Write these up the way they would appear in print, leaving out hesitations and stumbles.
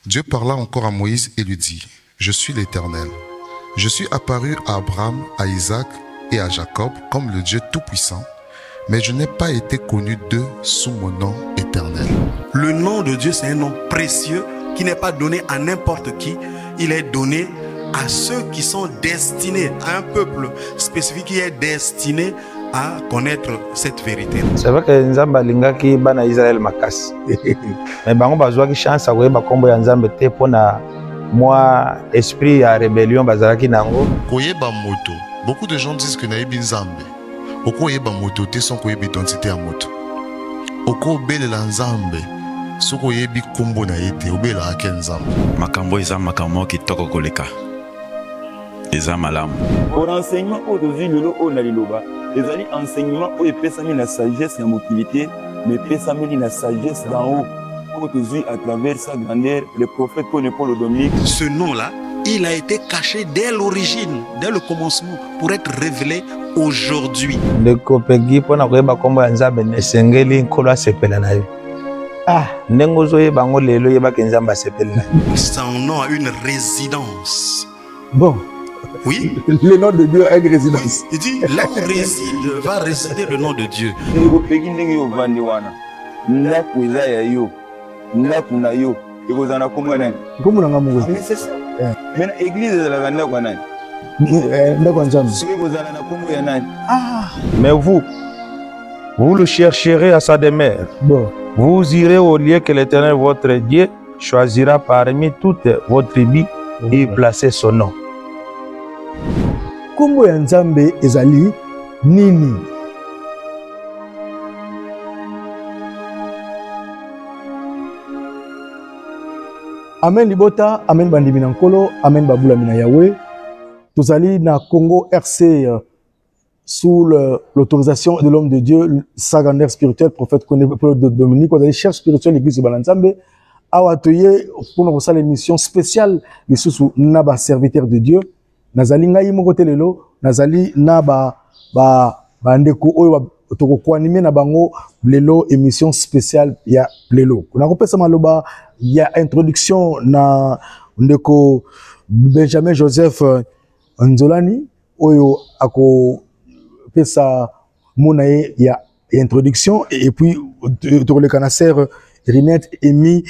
Dieu parla encore à Moïse et lui dit, « Je suis l'Éternel. Je suis apparu à Abraham, à Isaac et à Jacob comme le Dieu Tout-Puissant, mais je n'ai pas été connu d'eux sous mon nom éternel. » Le nom de Dieu, c'est un nom précieux qui n'est pas donné à n'importe qui. Il est donné à ceux qui sont destinés, à un peuple spécifique qui est destiné à connaître cette vérité. C'est vrai que Nzamba lingaki bana Israël makas. Mais bango bazwaki chance à koyeba kombo ya Nzambe te pona moi esprit ya rébellion bazalaki nango. Koyeba moto. Beaucoup de gens disent que nayebi Nzambe. Oko yeba moto te son koyeba identité ya moto. Oko belela Nzambe. Soko yebi kombo na yete obela ake Nzambe. Makambo eza makambo kitoko koleka. Eza malamu. Pour enseignement aujourd'hui lelo o na liloba. Les années enseignement où epesami la sagesse na mobilité, mais epesami la sagesse d'en haut. Aujourd'hui à travers sa grandeur, le prophète Paul le Dominique. Ce nom-là, il a été caché dès l'origine, dès le commencement, pour être révélé aujourd'hui. Le kopegi pona koyeba kombo ya Nzambe nesengeli nkolo asepela na yo. Ah, ndengo zo yeba ngo lelo yeba ke Nzambe asepela na yo. Son nom a une résidence. Bon. Oui. Le nom de Dieu a une résidence. Il dit, là où réside, va résider le nom de Dieu. C'est ça. Mais l'église de la Nana. Mais vous le chercherez à sa demeure. Bon. Vous irez au lieu que l'Éternel, votre Dieu, choisira parmi toutes vos tribus et placer son nom. Kombo ya Nzambe ezali nini? Amen libota, amen bandimi na nkolo, amen babula mina Yahweh. Tozali na Congo RC sous l'autorisation de l'homme de Dieu, sa grandeur spirituelle, prophète Paul Dominique, tozali chef spirituel l'église de Balanzambe. Awa toye pour nous faire l'émission spéciale les sous naba serviteur de Dieu. Nazali ngai moko te lelo, nazali na ndeko oyo toko ko animer na bango lelo émission spéciale ya lelo. Kuna kopesa maloba ya introduction na ndeko Benjamin Joseph Nzolani oyo ako pesa mona ya introduction et puis toko le cancer Rinette Emi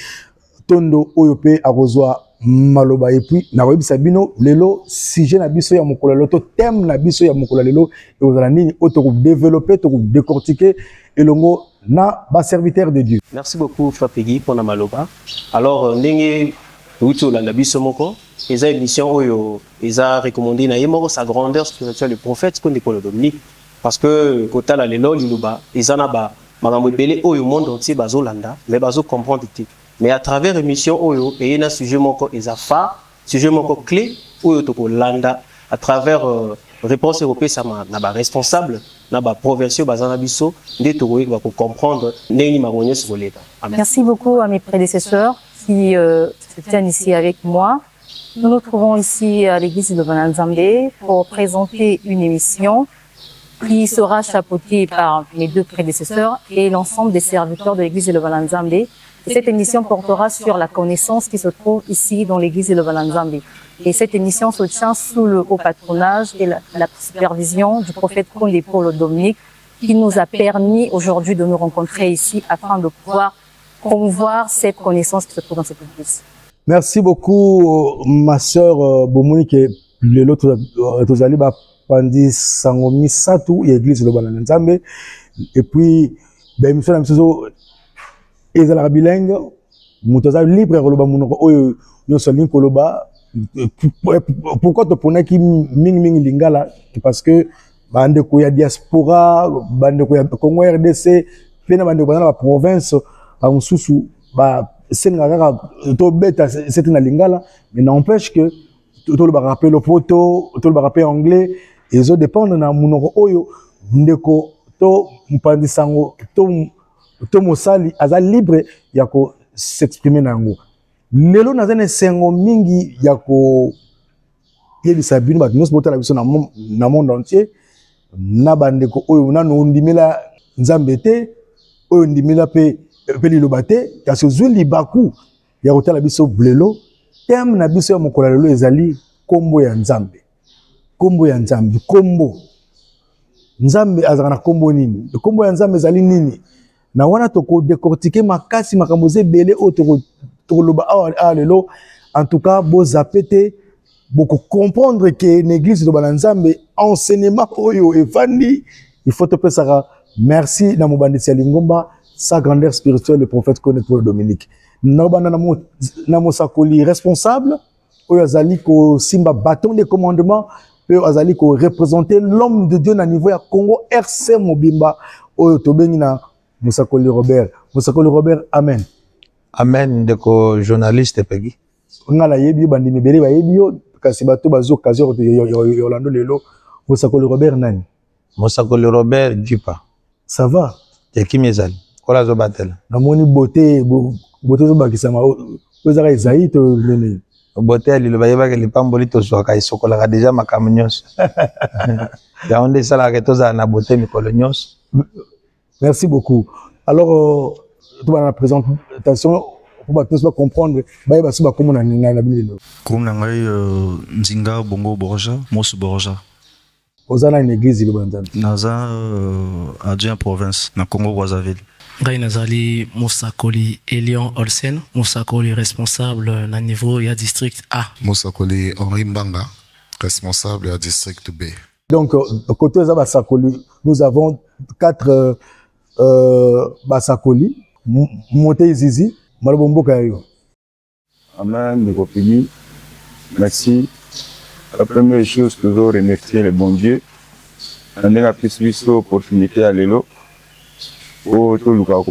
Tondo oyo pe akozwa maloba et puis na koyebisa bino lelo sujet na biso ya mokolo lelo to thème na biso ya mokolo lelo et ozala nini o to développer to décortiquer elongo na ba serviteur de Dieu. Merci beaucoup Frère Peggy pour na maloba. Alors ndenge uto la biso moko eza émission oyo eza recommandé na yemoko sa grandeur spirituelle le prophète qu'on Paul Dominique parce que kota la lelo liluba eza na ba makambo ebele oyo monde entier bazolanda mais bazo comprendre te. Mais à travers l'émission Oyo, il y a un sujet moko phare, sujet moko clé, Oyo toko landa, à travers réponse européenne, ça m'a responsable, na ba provinciaux bazana biso, ndé toko va comprendre néni magonye sur l'État. Merci beaucoup à mes prédécesseurs qui se tiennent ici avec moi. Nous nous trouvons ici à l'église de Balanzambe pour présenter une émission qui sera chapeautée par mes deux prédécesseurs et l'ensemble des serviteurs de l'église de Balanzambe. Cette émission portera sur la connaissance qui se trouve ici dans l'église de Balanzambe. Et cette émission se tient sous le haut patronage et la supervision du prophète Kondé Paul Dominique qui nous a permis aujourd'hui de nous rencontrer ici afin de pouvoir promouvoir cette connaissance qui se trouve dans cette église. Merci beaucoup ma sœur Bomonique et l'autre Tozali Pandi Sangomi Satou et l'église de Balanzambe. Et puis, ben, monsieur ezala bilingue mutaza libre koloba munoko oyo nyonso lingi koloba pourquoi to pona ki mingi lingala parce que bande ko ya diaspora bande ko ya Congo RDC pena bande ko na province ba mususu ba senga kaka to beta c'est na lingala mais n'empêche que to le rappeler le photo to le rappeler anglais et zo dépendre na munoko oyo ndeko to mpandi sango to mosali aza libre ya ko s'exprimer nango lelo nazane sengo mingi ya ko yebisa bino ba nyonso botala biso na monde entier na bandeko oyo nano ndimela Nzambe te oyo ndimela pe liloba te kasi ozwi libaku ya kotala biso blelo thème na biso ya mokolo lelo ezali kombo ya Nzambe. Kombo ya Nzambe, kombo Nzambe azaka na kombo nini? Kombo ya Nzambe ezali nini? Na wana toko décortiquer makasi makambo ebele o toko loba a lelo. En tout cas, bo zapete beaucoup comprendre que l'église de Bananzambe enseignement oyo evandi il faut te ça. Merci na mobandisi ya Lingomba sa grandeur spirituelle le prophète connaît pour Dominique. Nobana na mosakoli responsable oyo azali ko simba bâton de commandement pe azali ko représenter l'homme de Dieu na niveau ya Congo RC Mobimba oyo tobengi na Mosakoli Robert. Mosakoli Robert, amen. Amen ndeko journaliste Peggy. Ngala yebi bandi mibere ba yebi yo kasi bato bazo occasion Yolando lelo. Mosakoli Robert nani? Mosakoli Robert Djipa. Ça va? Teki mezali. Kola zo batel. Na moni beauté zo bakisa ma ozaka Isaïe to nene. Beauté li lo bayeba ke lipamboli to zwaka isokola ka déjà makamnyos. Ya onde sala ke toza na beauté mikolo nyos. Merci beaucoup. Alors tout la présentation pour tous comprendre bayeba so bakomo na bilelo. Comme na ngai Nzinga Bongo Borja, Mos Borja. Ozana une église le Banzambe. Naza adjoint province na Congo Brazzaville. Ngai nazali Mosakoli Elion Olsen, Mosakoli responsable na niveau ya district A. Mosakoli Henri Mbanga, responsable à district B. Donc côté za Basakoli, nous avons 4 Basakoli, Monté Zizi, Malobombo Kayo. Amen, Nekopini. Merci. La première chose, toujours remercier le bon Dieu. On a plus l'opportunité à l'élo. Pour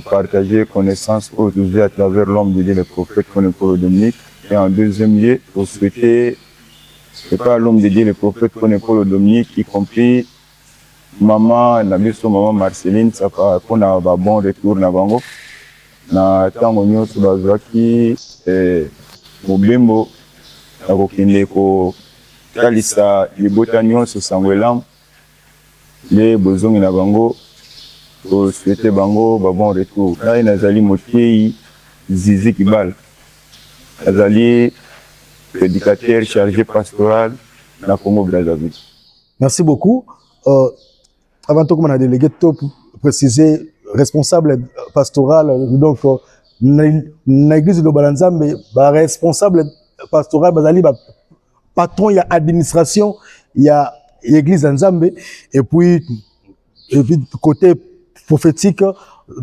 partager connaissance aujourd'hui à travers l'homme de Dieu, le prophète Konekolo Dominique. Et en deuxième lieu, pour souhaiter, c'est pas l'homme de Dieu, le prophète Konekolo Dominique, y compris maman, la maman Marceline, ça va qu'on a un bon retour na bango. Na tango nyoso bazwaki mobembo na kokende ko kalisa libota nyonso sangwelam le bozongi na bango ko souhaiter bango ba bon retour. Là nazali motei Zizi Kibal, nazali prédicateur chargé pastoral na Congo Brazzaville. Merci beaucoup. Avant tout, comme on a délégué, pour préciser, responsable pastoral, donc, l'église de Bananzambe, responsable pastoral, patron, il y a administration, il y a l'église Nzambe, et puis côté prophétique,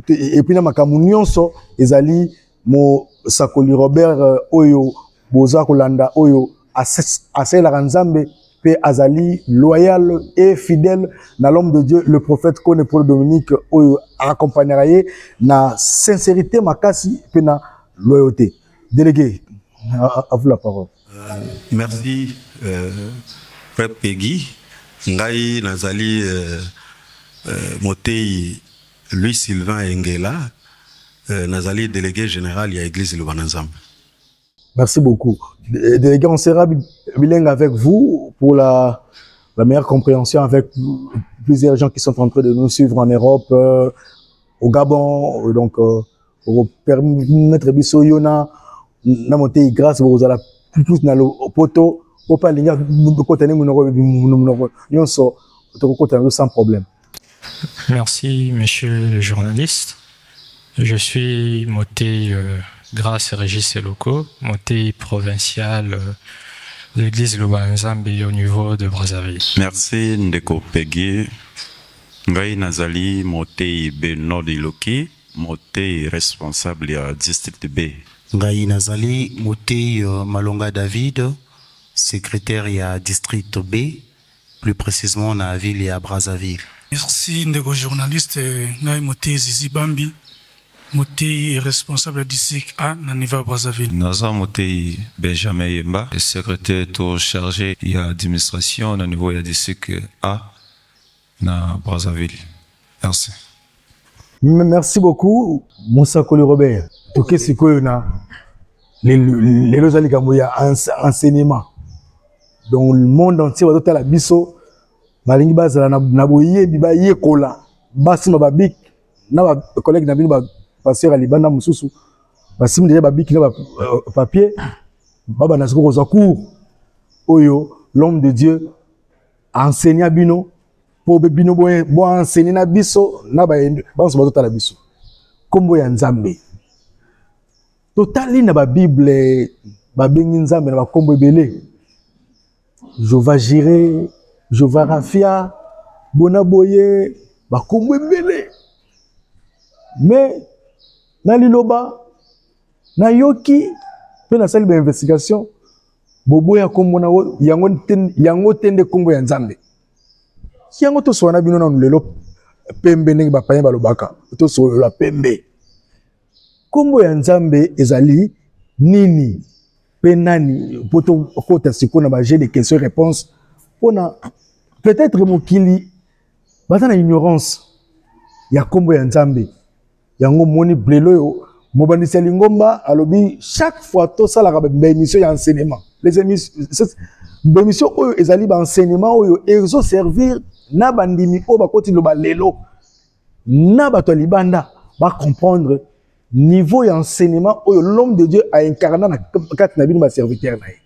et puis, dans ma communion, ezali, mo Sakoli Robert, Oyo, Boza Kolanda, Oyo, Asel Nzambe, Pe azali loyal et fidèle na l'homme de Dieu, le prophète Kone Paul Dominique, accompagnera na sincérité makasi pe na loyauté. Délégué, à vous la parole. Merci, Frère Peggy. Ngai nazali Motei Louis Sylvain Engela, nazali délégué général à l'église de Bananzambe. Merci beaucoup. Délégué, on sera bilingue avec vous pour la meilleure compréhension avec plusieurs gens qui sont en train de nous suivre en Europe, au Gabon, donc pour permettre biso yona na monter grâce vous allez plus na le poto au pas linga de côté nyonso to côté sans problème. Merci monsieur le journaliste. Je suis Moté Grâce Régis et locaux, Moté provincial de l'église de Bananzambe au niveau de Brazzaville. Merci Ndeko Peggy. Ngai Nazali, Moté Beno Diloki, Moté responsable du district B. Ngai Nazali, Moté Malonga David, secrétaire du district B, plus précisément dans la ville et à Brazzaville. Merci Ndeko journaliste, Ngai Moté Zizi Bambi. Moté responsable du district A na niveau Brazzaville. Naza Moté Benjamin Yemba, secrétaire tout chargé de l'administration au niveau du district A na Brazzaville. Merci. Merci beaucoup, Mosakoli Robert. Tout ce que na les lozali kamoya enseignement. Dans le monde entier, on a la biso, malingi bazala na boye biba yekola, basi mababik, na ba collègue na bino ba pasteur Alibanda Mususu basim déjà babiki na papier baba na siko kozwa cours oyo l'homme de Dieu enseigna bino po bino bo enseigner na biso na ba banso bazotala biso kombo ya Nzambe totali na ba Bible babengi Nzambe na ba kombo ebele Jova Jireh Jova Rafia bona boye ba kombo ebele mais na liloba na yoki pe na sali ba investigation boboya kombo na yango tende kombo ya Nzambe yango to soana bino na lelo pembe ndenge ba payen balobaka to so la pembe kombo ya Nzambe ezali nini pe nani poto kota siko na ba jeu de questions réponses pona peut-être mokili bazana ignorance ya kombo ya Nzambe yango moni blelo yo mobandisi ya lingomba alobi chaque fois to sala ka ba émission ya enseignement les émissions oyo ezali ba enseignement oyo ezo servir na bandimi o ba koti lo ba lelo na bato libanda ba comprendre niveau ya enseignement oyo l'homme de Dieu a incarné na kati na bino ba serviteur na ye.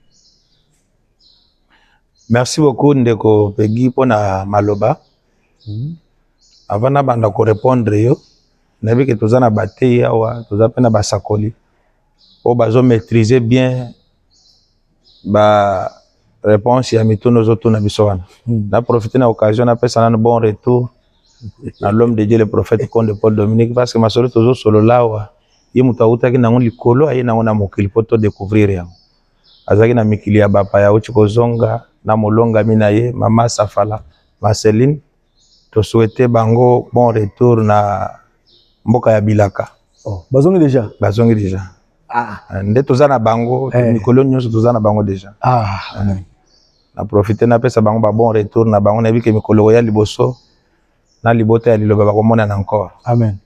Merci beaucoup ndeko Peggy pona maloba. Avant na banda ko répondre yo nabi ke tozana bateyi awa toza pena basakoli o bazo maîtriser bien ba réponse ya mitono zoto na biso wana na profiter na occasion na pesa na bon retour na l'homme de Dieu le prophète Conde Paul Dominique parce que masolo tozo solo lawa ye muta utaki na ngoli kolo aye na ngona mokili poto découvrir ya azaki na mikili ya bapa ya uchiko zonga na molonga mina ye mama Safala Marceline to souhaiter bango bon retour na mboka ya Bilaka. Oh, bazongi déjà. Bazongi déjà. Ah, nde tozana bango mikolo nyonso tozana bango déjà. Ah, na profiter na pesa bango ba bon retour na bango na bike mikolo ya liboso na libota ya liloba bakomona na encore. Amen.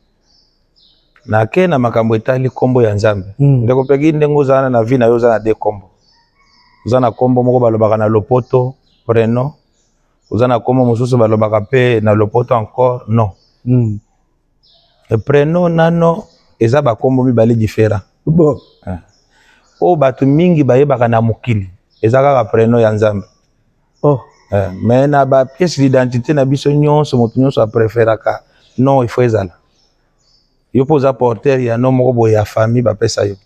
Na ke na makambo etali kombo ya Nzambe. Ndeko Peggy ndengo zana na vie na yo zana de kombo. Zana kombo moko balobaka na lopoto prénom. Zana kombo mosusu balobaka pe na lopoto encore non. Le prénom nano eza ba kombo mibale différent. Bon. O batu mingi bayebaka na mokili eza kaka prénom ya Nzambe. Oh. Mais na ba pièce d'identité na biso nyonso motu nyonso a préféraka non il faut ezala. Yo poza porteur ya no moko boya famille ba pesa yo.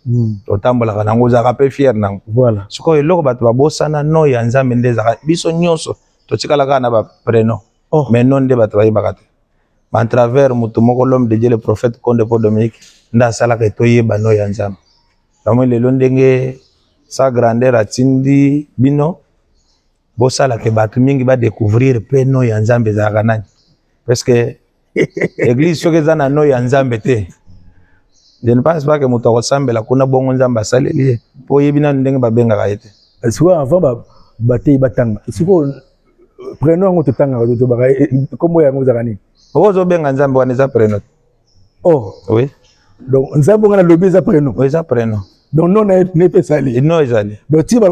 Totambola nango zaka pe fier nango. Voilà. Siko eloko batu babosana no ya Nzambe ndeza biso nyonso totikala kaka na ba prénom. Oh. Mais non nde batu bayebaka te. En travers mutumoko l'homme de Dieu le prophète Conde Paul Dominique nda sala ka toyeba no ya Nzambe. Bamo lelo ndenge sa grandeur atindi bino bosala ke batu mingi ba découvrir pe no ya Nzambe za kanani. Parce que église soki eza na no ya Nzambe te. Je ne pense pas que muto akosambela kuna bongo Nzambe asaleli ye po yebi na ndenge babengaka ye te. Souvent avant batei batanga. Siko prénom ngo totanga to baka kombo yango za kanini. Ozo benga Nzambe wana eza prénom. Oh, oui. Donc Nzambe ngana lobi eza prénom. Oui, eza prénom. Donc non ne peut sali. Non ezali. Donc ti ba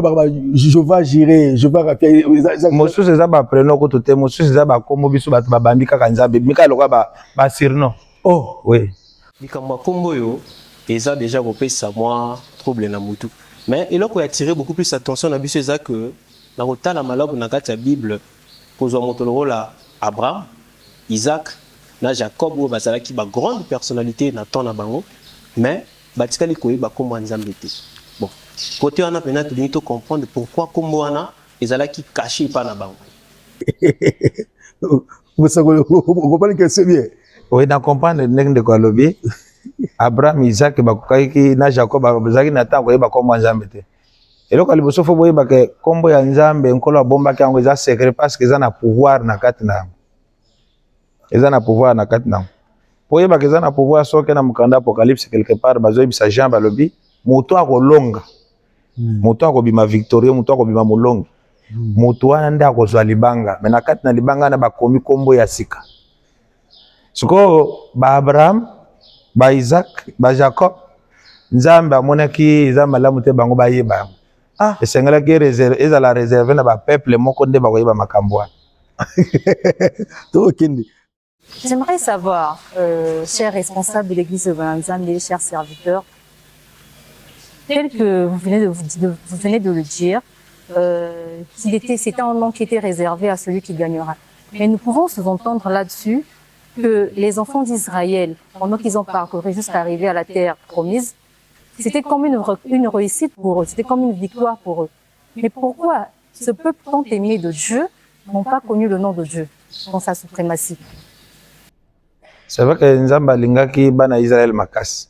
Jova Jireh, Jova Rafia mosusu eza ba prénom ko tote mosusu eza ba kombo biso bato babambi kaka Nzambe mika loka ba surnom. Oh, oui. Likambo kombo yo eza déjà kopesa moi trouble na mutu. Mais eloko ya attiré beaucoup plus attention na biso eza que na kotala malabu na kati ya Bible kozwa moto lokola Abraham, Isaac, na Jacob ou bazalaki ba grande personnalité na temps na bango, mais batikali koyeba kombo Nzambe te. Bon, côté wana pena to limito comprendre pourquoi kombo wana ezalaki caché pa na bango. Vous comprenez que c'est bien. Oui, na comprendre ndenge de ko lobi. Abraham, Isaac bakokaki na Jacob bazalaki na temps koyeba kombo Nzambe te. Eloko liboso fo boyeba ke kombo ya Nzambe nkolo abombaki yango eza secret parce que eza na pouvoir na kati na eza na pouvoir na kati na poyeba ke eza na pouvoir soki na mukanda apocalypse quelque part bazoyebisa Jean balobi moto akolonga moto akobima victorieux moto akobima molongi moto wana nde akozwa libanga me na kati na libanga na bakomi kombo ya sika siko ba Abraham ba Isaac ba Jacob Nzambe amonaki eza malamu te bango bayeba yango esengelaki ezala réservé na ba peuple moko nde bakoyeba makambo wana. J'aimerais savoir, chers responsables de l'église de Nzambe, chers serviteurs, tel que vous venez de le dire, c'était un nom qui était réservé à celui qui gagnera. Mais nous pouvons sous-entendre là-dessus que les enfants d'Israël, pendant qu'ils ont parcouru jusqu'à arriver à la terre promise, c'était comme une réussite pour eux, c'était comme une victoire pour eux. Mais pourquoi ce peuple tant aimé de Dieu n'ont pas connu le nom de Dieu dans sa suprématie? C'est vrai que Nzambe alingaki bana Israël makasi.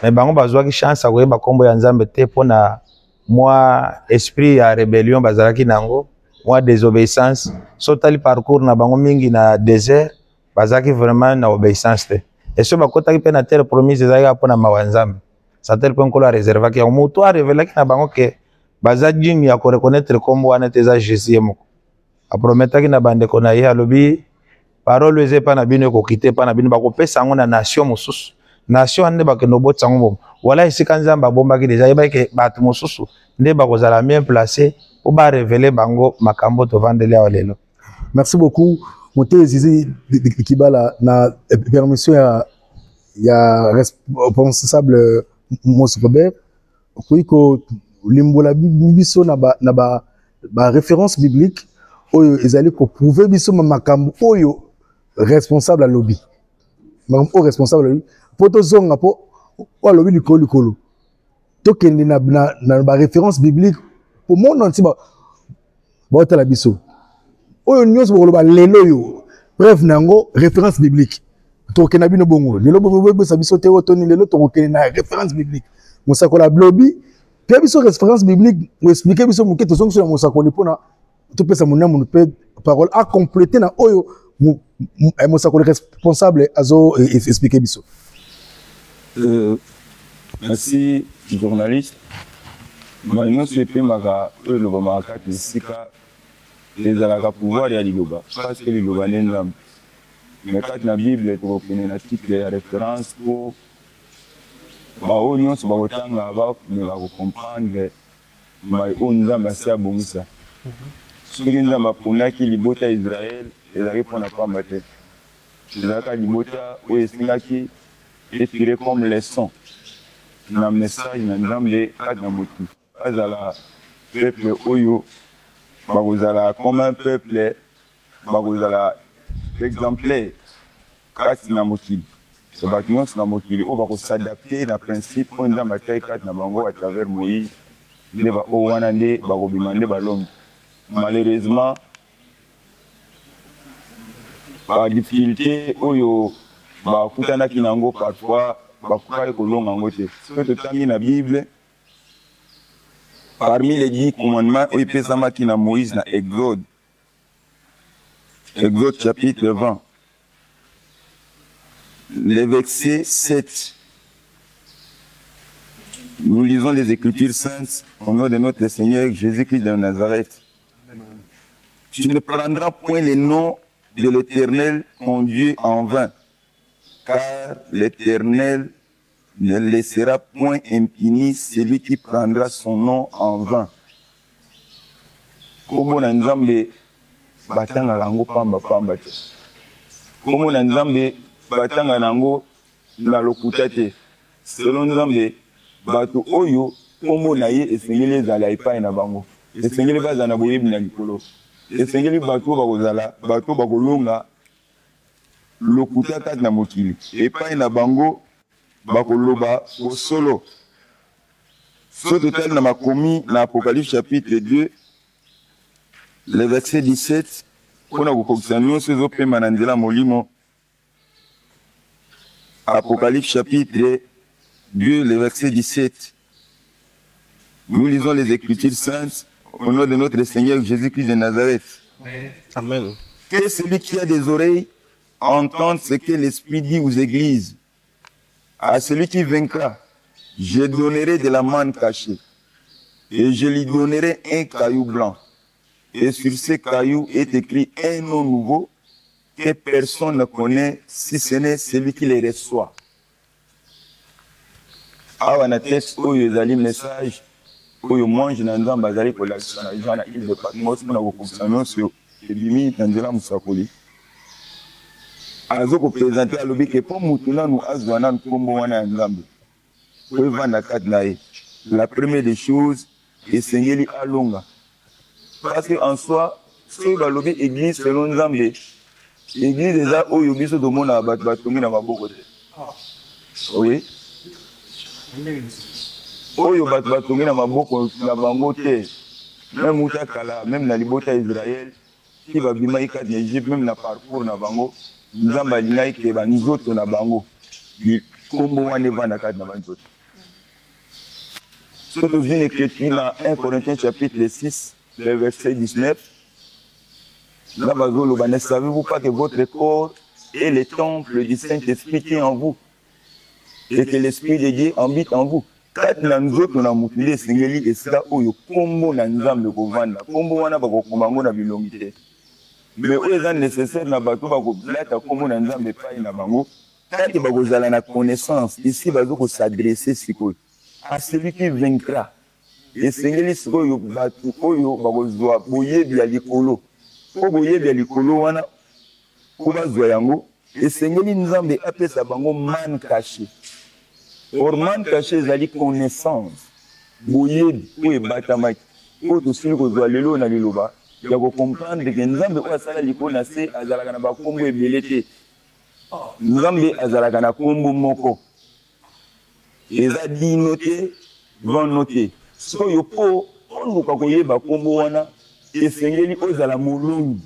Mais bango bazwaki chance akoyeba kombo ya Nzambe te pona moi esprit ya rébellion bazalaki nango, moi désobéissance. Sotali parcours na bango mingi na désert, bazalaki vraiment na obéissance te. Et so bakotaki pe na terre promise ezalaki pona mawa Nzambe. Ça tel point kola réservaki ya mutu a révélaki na bango ke baza jini ya ko reconnaître kombo wana te za Jésus moko. A prometaki na bande ko na ye alobi parole eze pa na bino ko kite pa na bino ba ko pesa ngo na nation mosusu. Nation ande ba ke no botsa ngo wala esika Nzamba bombaki déjà yeba ke batu mosusu nde ba ko zala bien placé pour ba révéler bango makambo to vandele ya lelo. Merci beaucoup. Moté Zizi Kibala na permission ya responsable Mose Robert ko limbola biso na ba référence biblique oyo ezali ko prouver biso makambo oyo responsable à lobby. Makambo responsable lobby poto zonga po o lobby likolo. Tokende na ba référence biblique pour monde entier ba tala biso. Oyo nyonso boloba lelo yo. Bref nango référence biblique. Tokena bino bongo. Lelo bo sa biso te otoni lelo tokena na référence biblique. Mosakola blobi puis biso référence biblique ou expliquer biso muke to zongo mosakola pona to pesa mona mon pe parole à compléter na oyo mosakola responsable azo expliquer biso. Merci journaliste. Moi je peux maka le bomaka tisika les alaka pouvoir ya liloba parce que liloba nenzam. Mais quand la Bible to connaît na titre de référence pour ba onion so ba otanga ba me ba comprendre mai onzamba sia bongisa. Soki nzamba ponaki libota Israël ezali pona pamba te. Ezalaka libota oyo esengaki etirer comme leçon na message na nzambe kati na motu azala peuple oyo bakozala comme un peuple bakozala exemplaire kati na mokili so bato nyonso na mokili oyo bakosadapte na principe oyo nzambe atai kati na bango à travers Moïse nde oyo wana nde bakobima nde balongi. Malheureusement badifficulté oyo bakutanaki nango parfois bakokaki kolonga yango te. Soki totangi na Bible parmi les 10 commandements oyo epesamaki na Moïse na Exode chapitre 20 le verset 7, nous lisons les Écritures saintes au nom de notre Seigneur Jésus-Christ de Nazareth. Tu ne prendras point les noms de l'Éternel ton Dieu en vain, car l'Éternel ne laissera point impuni celui qui prendra son nom en vain. Komo na Nzambe batanga lango pamba pamba te. Komo na Nzambe batanga nango na lokuta te. Selon Nzambe bato oyo komo na ye esengeli ezala epai na bango. Esengeli bazala na boyebi na likolo. Esengeli bato bakozala bato bakolonga lokuta kati na mokili. Epai na bango bakoloba kosolo. So total na makomi na Apocalypse chapitre 2 le verset 17 pour nous kokisano sezo pema na nzela molimo. Apocalypse chapitre 2 le verset 17. Nous lisons les Écritures saintes au nom de notre Seigneur Jésus-Christ de Nazareth. Amen. Que celui qui a des oreilles entende ce que l'Esprit dit aux églises. À celui qui vaincra, je donnerai de la manne cachée, et je lui donnerai un caillou blanc. Et sur ce caillou est écrit un nom nouveau que personne ne connaît si ce n'est celui qui les reçoit. Awa na texte oyo ezali message oyo mange na nzamba azali kolakisa na Jean na île de Patmos mpona kokokisa nyonso ebimi na nzela mosakoli. Azo kopresente alobi ke mpo mutu nanu azwa nanu nkombo wana ya nzambe po evanda kati na ye la première des choses, esengeli alonga. Parce qu'en soi, ce balobi église selon Nzambe, église eza oyo biso tomona bato batongi na maboko te. Oui. Oyo bato batongi na maboko na bango te. Même uta kala, même na libota Israël, qui va bima ikati na Egypte, même na parcours na bango, Nzambe alingai ke ba nzoto na bango. Kombo wana evanda kati na banzoto. Surtout dans une écriture dans 1 Corinthiens chapitre 6, le verset 19. Là, ne savez-vous pas que votre corps est le temple du Saint-Esprit qui est en vous et que l'Esprit de Dieu habite en vous. Quand nous autres, on a motivé Seigneur et ça, où combo na nzambe kovanda, combo wana ba kokombango na bilongité. Mais où est nécessaire na bato ba ko blata combo na nzambe pa na bango. Quand il va vous aller la connaissance, ici va vous s'adresser à celui qui vaincra. Et Seigneur sikoyo bato oyo ba kozwa boyebi ya likolo. Po boyebi ya likolo wana ko bazwa yango. Et Seigneur nzambe apesa bango man caché. Or man caché ezali connaissance. Boyebi oyo batamaki. Po to sili kozwa lelo na liloba. Ya ko comprendre que nzambe o asala likolo na se azalaka na bakombo ebele te. Nzambe azalaka na kombo moko. Eza dino te, vano te. So yo po, oluka koyeba kombo wana, esengeli ozala molongi.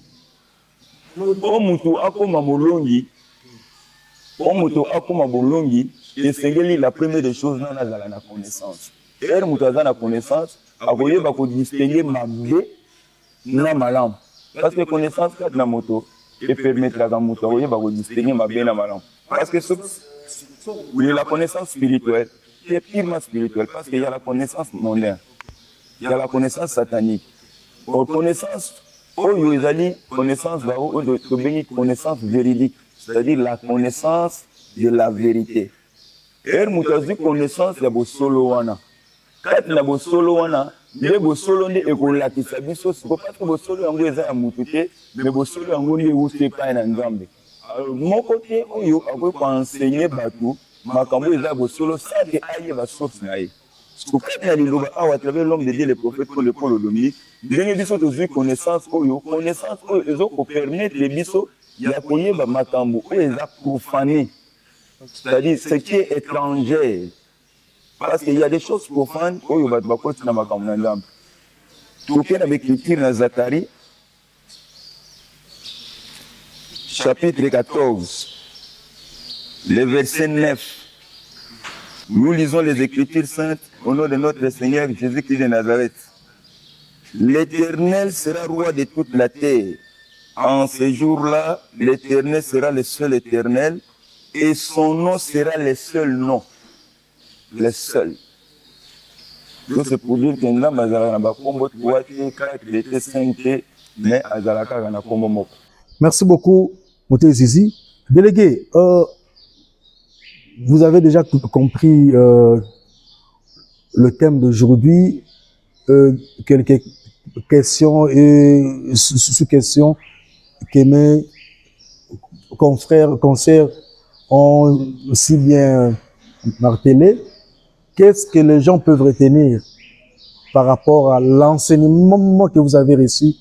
O mutu akoma molongi, esengeli la première des choses non azala na connaissance. Er mutu aza na connaissance, akoyeba ko distinguer mabe na malamu. Parce que connaissance kat na moto, et permettra à mutu akoyeba ko distinguer mabe na malamu. Parce que il y a la connaissance spirituelle, qui est purement spirituelle, parce qu'il y a la connaissance mondaine, il y a la connaissance satanique. Pour connaissance, connaissance connaissance véridique, c'est-à-dire la connaissance de la vérité. Et nous connaissance de la solo wana. Quand la solo wana, le solo ne ekola ki sabiso, c'est pas que solo yango eza ya mututé, mais solo yango ne uste pa na nzambe. Mon côté, on a enseigné Batou, Makambo et Zabosolo, ça qui aille va source naïe. Ce qu'on fait à travers l'homme de Dieu, les prophètes, pour le Paul Dominique, les bisous de connaissance, connaissance, ils ont permis les bisous, il y a connu Makambo, ils ont profané. C'est-à-dire, ce qui est étranger. Parce qu'il y a des choses profanes, où il va te dans Makambo. Tout cas, avec l'écriture dans Zacharie, chapitre 14, le verset 9. Nous lisons les Écritures saintes au nom de notre Seigneur Jésus-Christ de Nazareth. L'Éternel sera roi de toute la terre. En ce jour-là, l'Éternel sera le seul Éternel et son nom sera le seul nom. Le seul. Donc c'est pour dire que nous avons Merci beaucoup, Moté Zizi. Délégué, vous avez déjà compris le thème d'aujourd'hui. Quelques questions et sous-questions que mes confrères, consoeurs ont si bien martelé. Qu'est-ce que les gens peuvent retenir par rapport à l'enseignement que vous avez reçu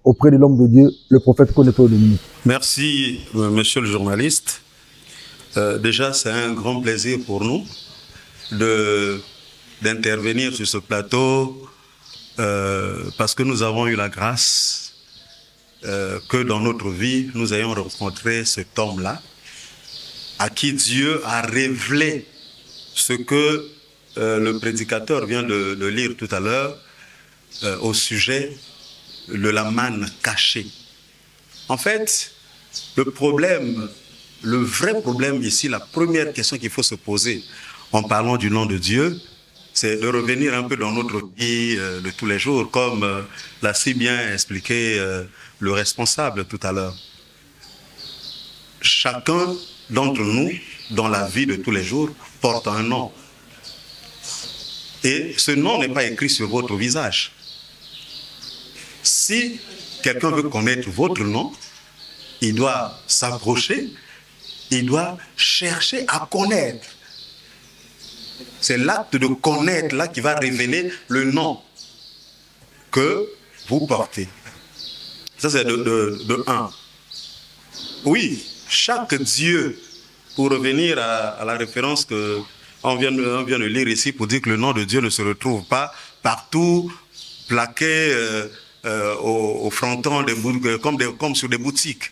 auprès de l'homme de Dieu, le prophète Paul Dominique? Merci, monsieur le journaliste. Déjà, c'est un grand plaisir pour nous d'intervenir sur ce plateau parce que nous avons eu la grâce que dans notre vie, nous ayons rencontré cet homme-là à qui Dieu a révélé ce que le prédicateur vient de lire tout à l'heure au sujet de la manne cachée. En fait, le vrai problème ici, la première question qu'il faut se poser en parlant du nom de Dieu, c'est de revenir un peu dans notre vie de tous les jours, comme l'a si bien expliqué le responsable tout à l'heure. Chacun d'entre nous, dans la vie de tous les jours, porte un nom. Et ce nom n'est pas écrit sur votre visage. Si quelqu'un veut connaître votre nom, il doit s'approcher, il doit chercher à connaître C'est l'acte de connaître là qui va révéler le nom que vous portez. Ça, c'est de 1. Oui, chaque Dieu, pour revenir à la référence qu'on vient de lire ici, pour dire que le nom de Dieu ne se retrouve pas partout, plaqué au fronton, comme sur des boutiques.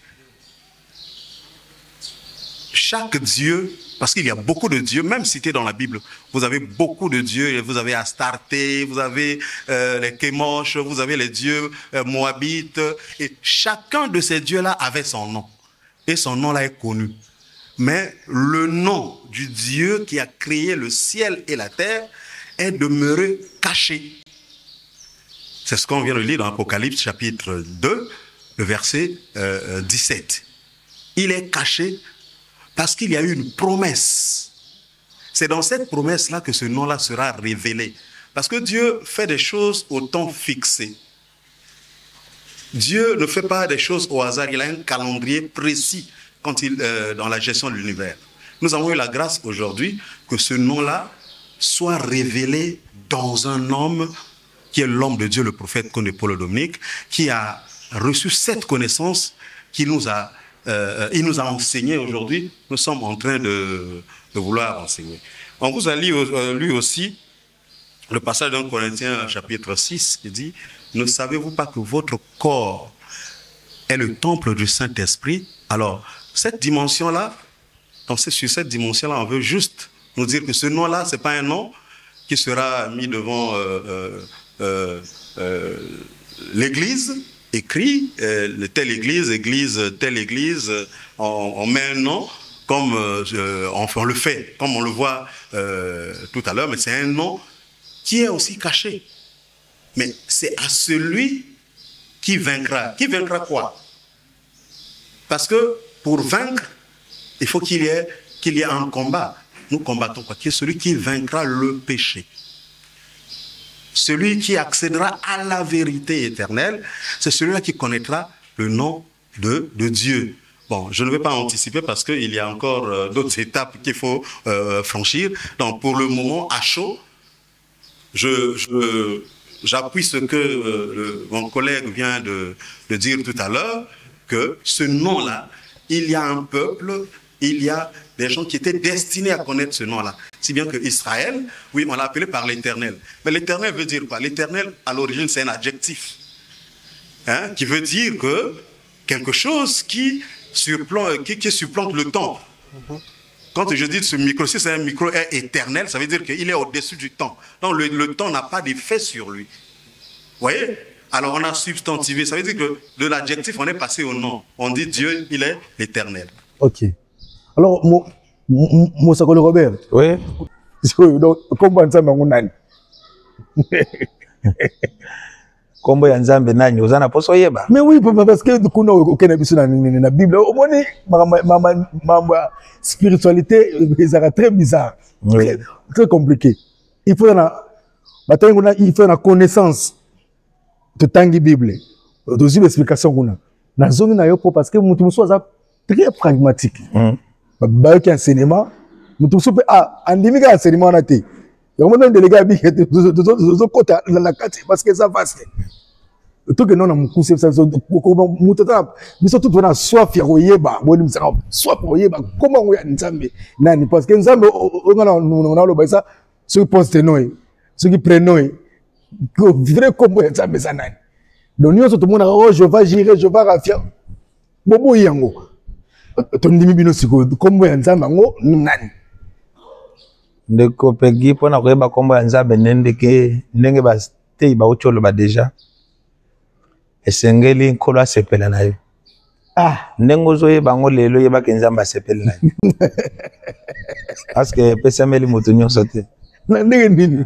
Chaque Dieu, parce qu'il y a beaucoup de dieux, même cités dans la Bible, vous avez beaucoup de dieux, vous avez Astarté, vous avez les Kémosh, vous avez les dieux moabites, et chacun de ces dieux-là avait son nom, et son nom-là est connu. Mais le nom du Dieu qui a créé le ciel et la terre est demeuré caché. C'est ce qu'on vient de lire dans Apocalypse chapitre 2, le verset 17. Il est caché parce qu'il y a eu une promesse. C'est dans cette promesse-là que ce nom-là sera révélé. Parce que Dieu fait des choses au temps fixé. Dieu ne fait pas des choses au hasard. Il a un calendrier précis dans la gestion de l'univers. Nous avons eu la grâce aujourd'hui que ce nom-là soit révélé dans un homme qui est l'homme de Dieu, le prophète Kondé Polo Dominique, qui a reçu cette connaissance qu'il nous a il nous a enseigné aujourd'hui, nous sommes en train de vouloir enseigner. On vous a lu lui aussi le passage dans Corinthiens chapitre 6 qui dit « Ne savez-vous pas que votre corps est le temple du Saint-Esprit » Alors, cette dimension-là, sur cette dimension-là, on veut juste nous dire que ce nom-là, ce n'est pas un nom qui sera mis devant l'Église, écrit, telle église, on met un nom comme on le fait, comme on le voit tout à l'heure, mais c'est un nom qui est aussi caché. Mais c'est à celui qui vaincra. Qui vaincra quoi? Parce que pour vaincre, il faut qu'il y ait un combat. Nous combattons quoi? Qui est celui qui vaincra le péché. Celui qui accédera à la vérité éternelle, c'est celui-là qui connaîtra le nom de Dieu. Bon, je ne vais pas anticiper parce qu'il y a encore d'autres étapes qu'il faut franchir. Donc, pour le moment, à chaud, j'appuie ce que mon collègue vient de dire tout à l'heure, que ce nom-là, il y a un peuple, il y a des gens qui étaient destinés à connaître ce nom-là. Si bien que Israël, oui, on l'a appelé par l'Éternel. Mais l'Éternel veut dire quoi? L'Éternel, à l'origine, c'est un adjectif. Hein, qui veut dire que quelque chose qui supplante le temps. Quand je dis ce micro, si c'est un micro est éternel, ça veut dire qu'il est au-dessus du temps. Donc le temps n'a pas d'effet sur lui. Vous voyez? Alors on a substantivé. Ça veut dire que de l'adjectif, on est passé au nom. On dit Dieu, il est l'Éternel. Ok. Alors, Moussakoli Robert. Oui. Donc, comment ça m'a dit? Kombo ya Nzambe nani ozana poso yeba. Mais oui, parce que kuna okena biso na Bible, au moni ma spiritualité est très bizarre. Oui. Très compliqué. Il faut la connaissance de tangi Bible. Deuxième explication kuna. Na zongi na yo parce que mutu muso za très pragmatique. Ba ki enseignement, mutu muso pe andimika enseignement na te. Donc maintenant délégué abi zo kota la kati parce que ça passe. Tout que non na mukusi ça mutata biso tout na soif ya koyeba boni msaka soif koyeba comment ngoya Nzambe nani parce que Nzambe on a lo ba ça ce poste noi ce qui prennoi que vrai combo ya Nzambe ça nani donc nous tout le monde oh je vais gérer je vais rafia bobo yango to ndimi bino siko combo ya Nzambe ngo nani ndeko pegi pona koyeba kombo ya Nzambe ndenge ba te ba ocholo ba déjà esengeli nkolo asepela na yo ndenge ozoyeba ngo lelo yeba ke Nzambe asepela na yo parce que pesameli moto nyonso te na ndenge nini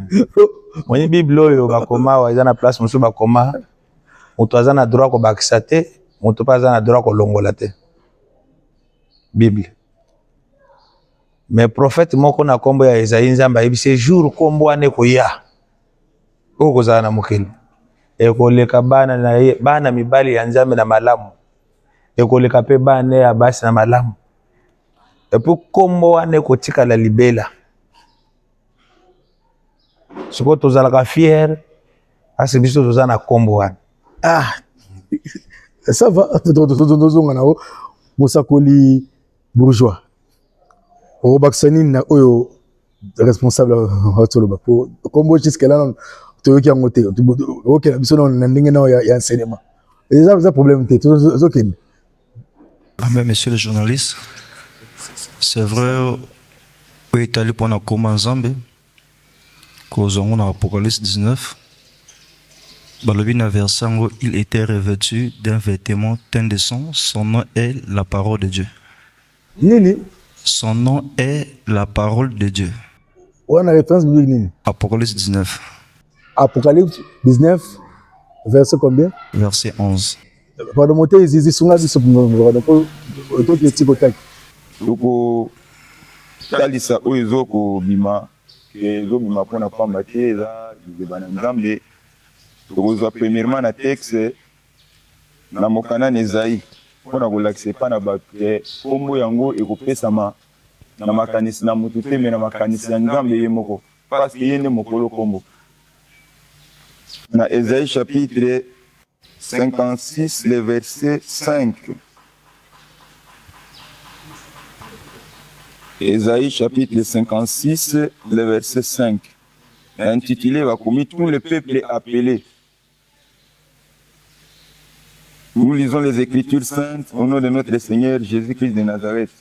moni Bible oyo bakoma wa eza na place mosu bakoma moto aza na droit ko bakisa te moto pa aza na droit ko longola te Bible. Mais prophète moko na kombo ya Esaïe Nzambe ayebisi jour kombo ane koya okozala na mokili ekoleka bana na ye bana mibali ya Nzambe na malamu ekoleka pe bana ya basi na malamu epo kombo ane kotika la libela sikoyo tozalaka fier asi biso toza na kombo wana. Ah, ça va, tozonga nao mosakoli bourgeois. O baksani na oyo responsable watoloba po kombo jusqu'à là toyoki yango te. OK, biso na ndenge na ya enseignement. Et ça problème te. OK. Amen, monsieur le journaliste. C'est vrai, où est allé pour la coma Nzambe, causons dans Apocalypse 19. Balobina versango, il était revêtu d'un vêtement teint de sang. Son nom est la parole de Dieu. Nini? Son nom est la parole de Dieu. On a référence biblique nini? Apocalypse 19. Apocalypse 19, verset combien? Verset 11. Pardon, monter ici sunga biso donc to petit contact. Loko talisa oyo ko bima ke zo bima pona pamba te za libana Nzambe. Tokozwa premièrement na texte na mokana Esaïe pona kolakisa pa na bato kombo yango ekopesama na makanisi na mutu te me na makanisi ya Nzambe ye moko parce que ye nde mokolo kombo. Na Esaïe chapitre 56, le verset 5. Esaïe chapitre 56, le verset 5. Intitulé va commis tout le peuple est appelé. Nous lisons les Écritures saintes au nom de notre Seigneur Jésus-Christ de Nazareth.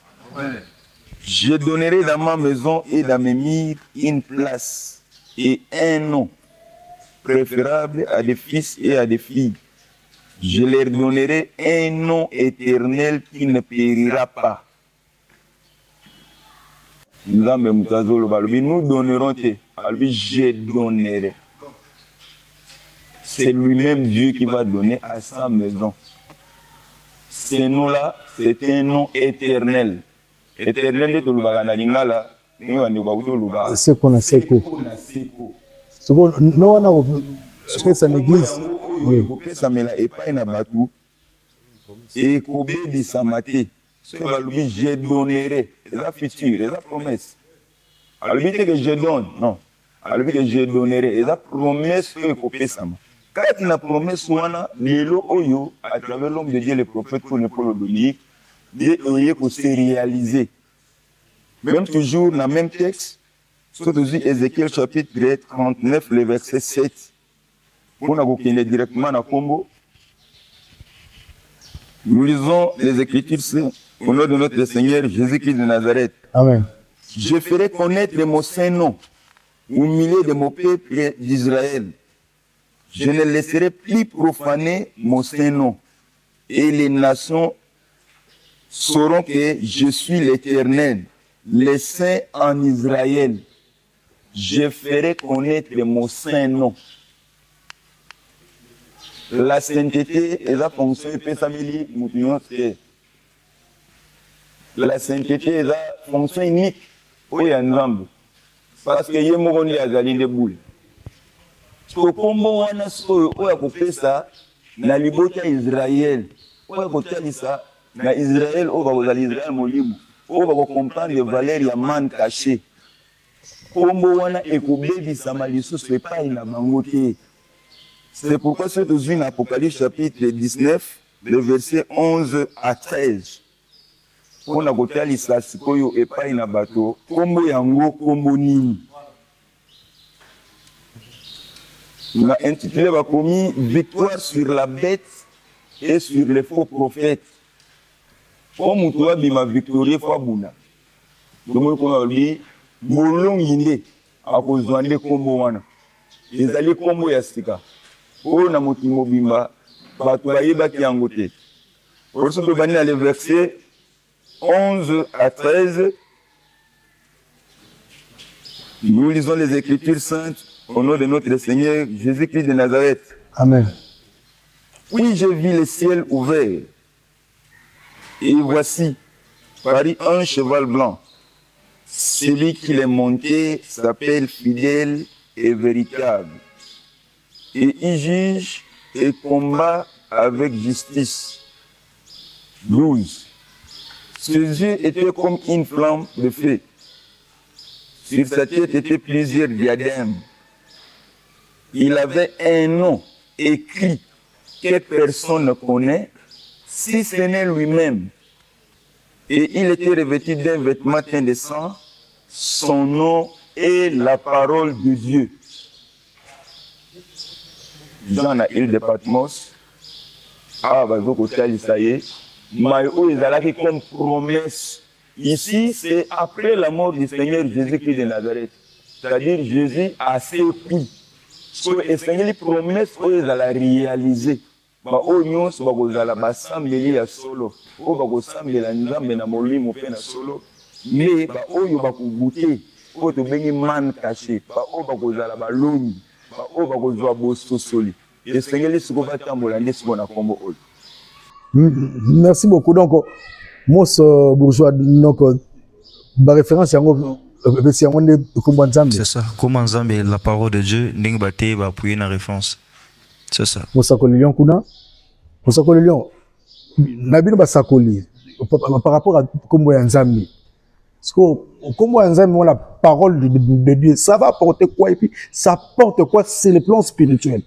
Je donnerai dans ma maison et dans mes murs une place et un nom préférable à des fils et à des filles. Je leur donnerai un nom éternel qui ne périra pas. Nous donnerons, je donnerai. C'est lui-même Dieu qui va donner à sa maison. Ce nom-là, c'est un nom éternel. Éternel de l'Ubaganalingala, c'est qu'on a seko. Non, on a c'est une église. Oui. Et Kobe Samate, je donnerai. C'est la future, c'est la promesse. Alors, que je donne, non. Alors, que je donnerai. C'est la promesse que Kobe Sama. Quand la promesse, à travers l'homme de Dieu, le prophète pour le donner, Dieu s'est réalisé. Même toujours dans le même texte, surtout Ézéchiel chapitre 39, le verset 7. On a directement dans Combo. Nous lisons les Écritures saintes au nom de notre Seigneur Jésus-Christ de Nazareth. Amen. Je ferai connaître mon saint nom au milieu de mon peuple d'Israël. Je ne laisserai plus profaner mon saint nom. Et les nations sauront que je suis l'Éternel, le Saint en Israël. Je ferai connaître mon saint nom. La sainteté est la fonction de la sainteté est la fonction unique au Yanzambe. Parce que y a mon azali de boule. So kombo wana so oya kopesa na libota Israël. Oya kotalisa na Israël o ba kozali Israël molimo. O ba ko comprendre valeur ya man caché. Kombo wana ekobebisa malisusu epai na bango te. C'est pourquoi c'est dans une Apocalypse chapitre 19, le verset 11 à 13. On a goté l'Isla sikoyo epai na bato, kombo yango kombo nini. On a intitulé va commis victoire sur la bête et sur les faux prophètes. Comme toi bima victorieux fois buna. Donc on a dit bolong yinde a kozwande kombo wana. Ezali kombo ya sika. On a motimo bimba bato bayebaki yango te. Pour ce que les versets 11 à 13, nous lisons les Écritures saintes au nom de notre Seigneur Jésus-Christ de Nazareth. Amen. Oui, j'ai vu le ciel ouvert. Et voici, parut un cheval blanc. Celui qui l'est monté s'appelle fidèle et véritable. Et il juge et combat avec justice. 12. Ses yeux étaient comme une flamme de feu. Sur sa tête étaient plusieurs diadèmes. Il avait un nom écrit que personne ne connaît, si ce n'est lui-même. Et il était revêtu d'un vêtement teint de sang. Son nom est la parole de Dieu. Dans la île de Patmos, comme promesse. Ici, c'est après la mort du Seigneur Jésus-Christ de Nazareth. C'est-à-dire Jésus a servi. Le Seigneur promesse qu'il va réaliser. Mais oyo bakugoûter oyo tobengi man caché oyo bakozala baloni oyo bakozwa bososoli esengeli siko batambola nde siko na kombo oyo. Merci beaucoup. Donc mos bourgeois donc ba référence yango c'est ça, comment Nzambe la parole de Dieu ndenge baté ba appuyer na référence. C'est ça. Mosakoli lion kuna mosakoli lion nabino basakoli par rapport à kombo ya Nzambe. Parce que, comme on la parole de Dieu, ça va apporter quoi et puis ça apporte quoi? C'est le plan spirituel.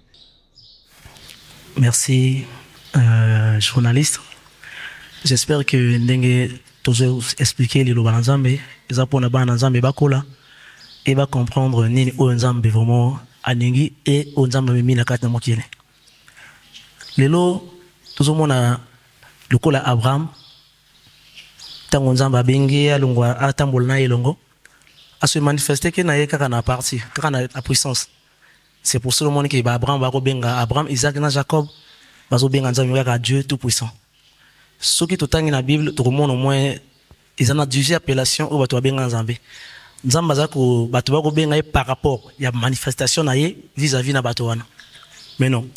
Merci, journaliste. J'espère que Ndenge toujours expliquer les lois Nzambe, les apôtres Nzambe bakola et va comprendre ni o Nzambe vraiment aningi et o Nzambe mina kata mokile. Lelo toujours mona lokola Abraham tango Nzambe abengi alongwa atambola na elongo a se manifester que na yeka na partie kaka na puissance. C'est pour ça le monde qui ba Abraham ba ko benga Abraham, Isaac na Jacob bazo benga Nzambe kaka Dieu tout puissant. Ce qui totangi na Bible tout le monde au moins ils en a 10 appellations au bato benga Nzambe. Nzambe bazako bato ba ko benga par rapport il y a manifestation na ye vis-à-vis na bato wana. Mais non.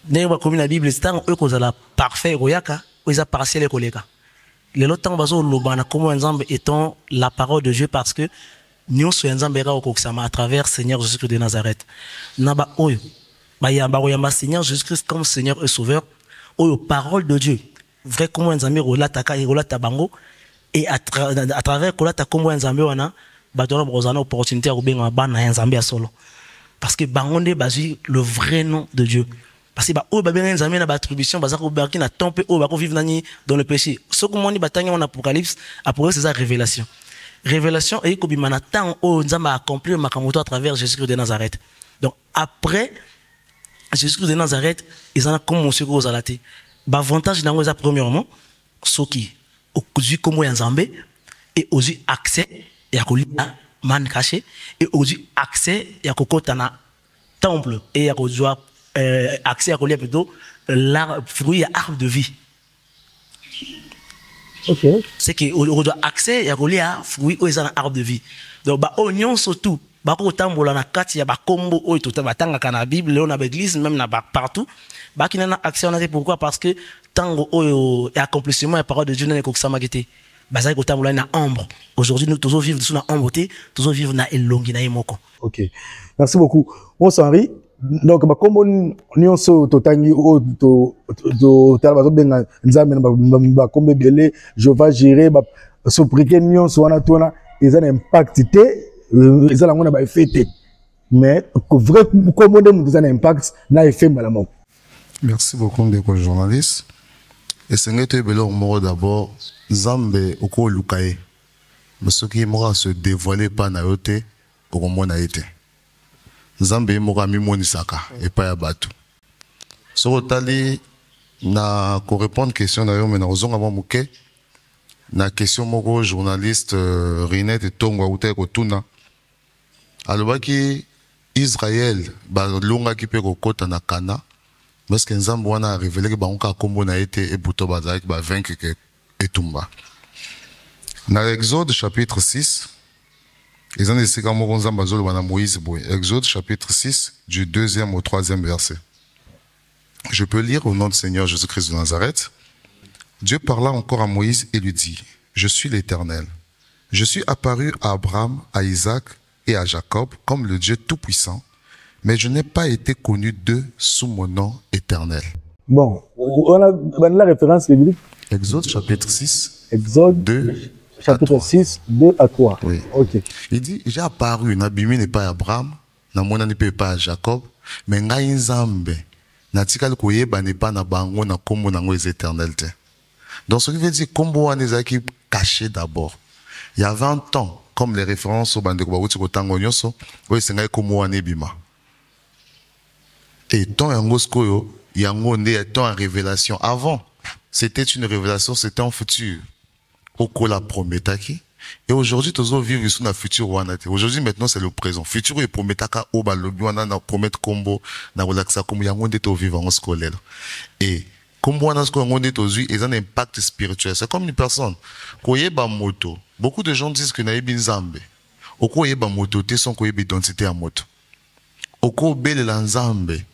Ne ba komi na Bible c'est tant eux ko za la parfait royaka ou ils a partiel koleka. Les autres bazo lobana comme Nzambe étant la parole de Dieu parce que nous sommes Nzambe ra okokisama à travers Seigneur Jésus-Christ de Nazareth. Naba oyo ba yamba yamba Seigneur Jésus-Christ comme Seigneur et Sauveur oyo parole de Dieu. Vrai comme Nzambe relata ka relata bango et à travers kolata comme Nzambe wana ba dona brozana opportunité à benga bana Nzambe ya solo. Parce que bangonde bazi le vrai nom de Dieu. Parce que oh ba bien Nzambe na ba attribution baza ko barki na tempe oh ba ko vivre nani dans le péché. Ce que moni batanga en Apocalypse c'est ça révélation. Révélation et ko bimana tant oh Nzambe a accompli makamoto à travers Jésus-Christ de Nazareth. Donc après Jésus-Christ de Nazareth, ils en a comme monsieur ko zalati. Ba avantage nango za premièrement soki okuzi comme Nzambe et ozi accès ya ko lina man caché et ozi accès ya ko kotana temple et ya ko joa accès à relier plutôt l'arbre fruit et arbre de vie. Ok. C'est que on doit accès à relier à fruit ou à arbre de vie. Donc bah oignon surtout bah quand tambola na kati ya ba combo ou tout ba tanga kana Bible on a l'église même na partout bah qui n'a accès on a pourquoi parce que tango et accomplissement la parole de Dieu n'est que ça magité. Bah ça que tambola na ombre. Aujourd'hui nous toujours vivre sous la ombre toujours vivre na elongi na emoko. Ok. Merci beaucoup. On Henri. Donc bakombo nyonso totangi o to tala bazo benga Nzambe ba kombe belé Jehova Jireh ba sobriquet nyonso wana tona ezana impact te ezana ngona ba effet mais vrai kombo de ezana impact na effet malamo. Merci beaucoup ndeko journaliste. Et c'est ngete belo moro d'abord Nzambe oko lukaye. Mais ce qui mora se dévoiler pas na yote au mona été. Nzambe moko mimonisaka et pas ya bato. So tali na ko répondre question na yo mais na ozonga moke na question moko journaliste Rinette Tongwa uta ko tuna. Alobaki Israël ba longa ki pe ko kota na Kana parce que Nzambe wana a révélé que ba onka kombo na été et buto bazaki ba vaincre que etumba. Na Exode chapitre 6 Exode chapitre 6, du 2e au 3e verset. Je peux lire au nom du Seigneur Jésus-Christ de Nazareth. Dieu parla encore à Moïse et lui dit, je suis l'Éternel. Je suis apparu à Abraham, à Isaac et à Jacob comme le Dieu Tout-Puissant, mais je n'ai pas été connu d'eux sous mon nom éternel. Bon, on a la référence biblique. Exode chapitre 6, Exode 2 chapitre 6, 2 à 3. Oui. Ok. Il dit, j'ai apparu, Nabimi n'est pas Abraham, Namona n'est pas Jacob, mais ngai nzambe natikali koyeba ne pas na bango na kombo nango les éternels te. Donc ce qui veut dire kombo wana ezaki caché d'abord. Il y a 20 ans, comme les références au bandeko bauti kotango nyonso, oyo sengai kombo wana ebima. Et tant yango skoyo, yango nde tant en révélation. Avant, c'était une révélation, c'était un futur. Okola prometaki. Et aujourd'hui, tous vivent vivre sur le futur. Aujourd'hui, maintenant, c'est le présent. Futur, et prometaka, oba, lobi, wana, na promet kombo, na relaxa, comme yango nde to vivre en scolaire. Et, kombo wana sko yango nde to zui, ils ont un impact spirituel. C'est comme une personne. Koyeba moto. Beaucoup de gens disent que na yebi nzambe. Oko yeba moto, te son koyeba identité à moto. Oko bele la nzambe.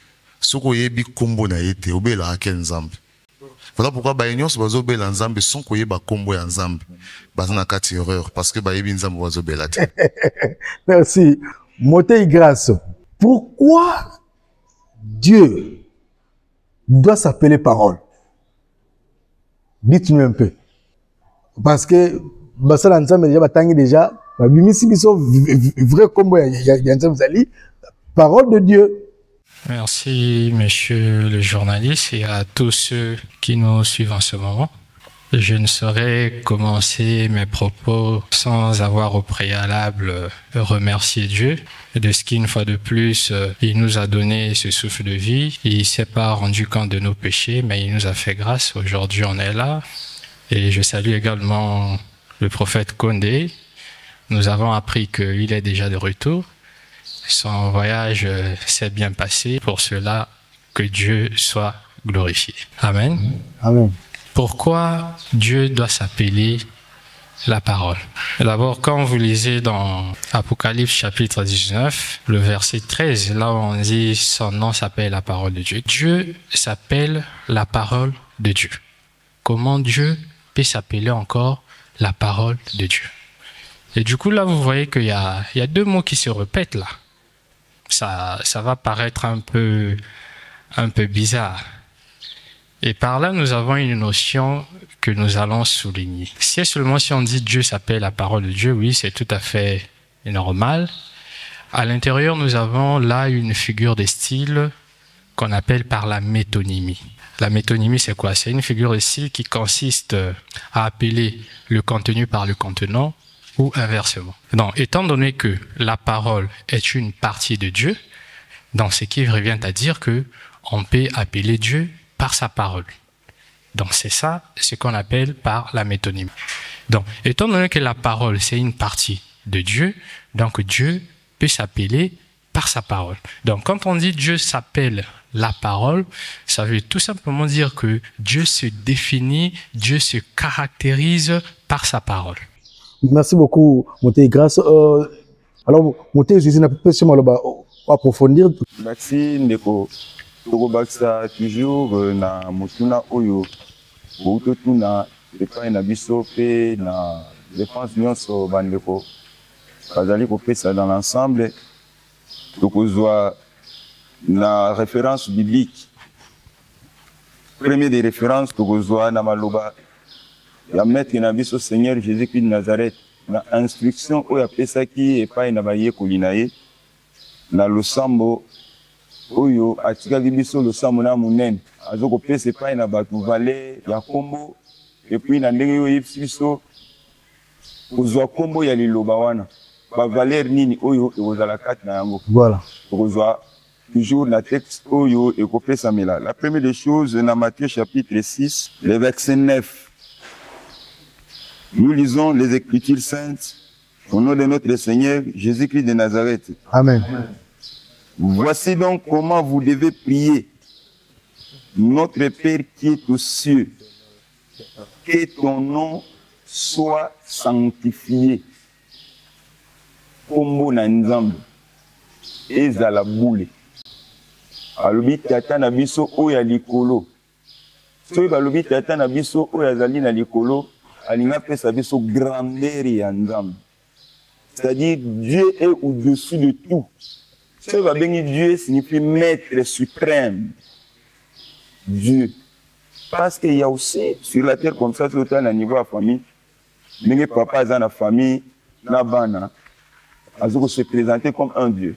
Soko yebi kombo na yete, obela ake nzambe. Voilà pourquoi baignon se bazo bela nzambe son koyeba kombo ya nzambe. Bazana kati erreur parce que bayebi nzambe bazo bela te. Merci. Motei grâce. Pourquoi Dieu doit s'appeler parole? Dites-nous un peu. Parce que basala nzambe déjà batangi déjà babimisi biso vrai kombo ya nzambe zali parole de Dieu. Merci, monsieur le journaliste, et à tous ceux qui nous suivent en ce moment. Je ne saurais commencer mes propos sans avoir au préalable remercié Dieu de ce qu'une fois de plus, il nous a donné ce souffle de vie. Il ne s'est pas rendu compte de nos péchés, mais il nous a fait grâce. Aujourd'hui, on est là. Et je salue également le prophète Condé. Nous avons appris qu'il est déjà de retour. Son voyage s'est bien passé. Pour cela, que Dieu soit glorifié. Amen. Amen. Pourquoi Dieu doit s'appeler la parole? D'abord, quand vous lisez dans Apocalypse chapitre 19, le verset 13, là où on dit son nom s'appelle la parole de Dieu. Dieu s'appelle la parole de Dieu. Comment Dieu peut s'appeler encore la parole de Dieu? Et du coup, là, vous voyez qu'il y a deux mots qui se répètent là. Ça va paraître un peu bizarre. Et par là, nous avons une notion que nous allons souligner. Si seulement si on dit Dieu s'appelle la parole de Dieu, oui, c'est tout à fait normal. À l'intérieur, nous avons là une figure de style qu'on appelle par la métonymie. La métonymie, c'est quoi? C'est une figure de style qui consiste à appeler le contenu par le contenant, ou inversement. Donc, étant donné que la parole est une partie de Dieu, donc ce qui revient à dire que on peut appeler Dieu par sa parole. Donc, c'est ça ce qu'on appelle par la métonymie. Donc, étant donné que la parole, c'est une partie de Dieu, donc Dieu peut s'appeler par sa parole. Donc, quand on dit Dieu s'appelle la parole, ça veut tout simplement dire que Dieu se définit, Dieu se caractérise par sa parole. Merci beaucoup, Motei Grâce. Alors, Motei, je n'ai pas sûrement approfondir. Merci, Ndeko. Toko baksa toujours na motuna oyo. Bouto tuna epai na biso pe na défense nyonso bandeko. Bazali kopesa dans l'ensemble. Tokozwa na référence biblique. Premier des références tokozwa na maloba. Ya maître na biso Seigneur Jésus-Christ de Nazareth na instruction oyo apesaki epai na bayekoli na ye na losambo oyo atikaki biso losambo na monene azokopesa epai na bato valer ya kombo epuis na ndenge oyo yebisi biso kozwa kombo ya liloba wana bavaler nini oyo ekozala kati na yango. Voilà. Tokozwa toujours la texte oyo ekopesamela. La première des choses na Matthieu chapitre 6 le verset 9. Nous lisons les Écritures saintes au nom de notre Seigneur Jésus-Christ de Nazareth. Amen. Voici donc comment vous devez prier. Notre Père qui est aux cieux, que ton nom soit sanctifié. Kombo na nzambe ezala bule. Alobi tata na biso oyo likolo. Soki balobi tata na biso oyo azali na likolo, alinga pesa biso grandeur ya nzambe. C'est-à-dire Dieu est au-dessus de tout. Ce va bénir Dieu signifie maître suprême. Dieu. Parce qu'il y a aussi sur la terre comme ça, tout à niveau de la famille, mais papa dans la famille, la bana, se présenter comme un Dieu.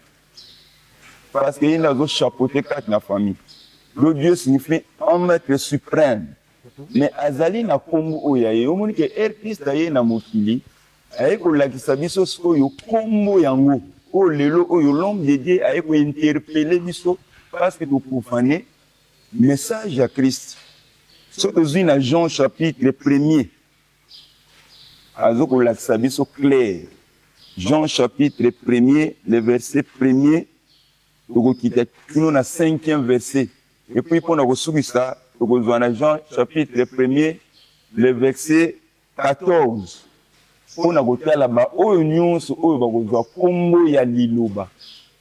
parce qu'il a chapeauté quatre la famille. Le Dieu signifie un maître suprême. Mais azali na kombo oyaye, au moins que Christ aye na mokili, aye ko lakisa biso oyo kombo yango, o lelo oyo l'homme de Dieu aye ko interpeller biso parce que tu profaner message à Christ. Surtout dans Jean chapitre 1er. Azo ko lakisa biso clair. Jean chapitre 1er, le verset 1er, toko kita kino na 5e verset. Et puis pour nous ça, toko zwana Jean chapitre 1er, le verset 14. Pour nous kotala ba oyo nyonso oyo bakozwa kombo ya liloba.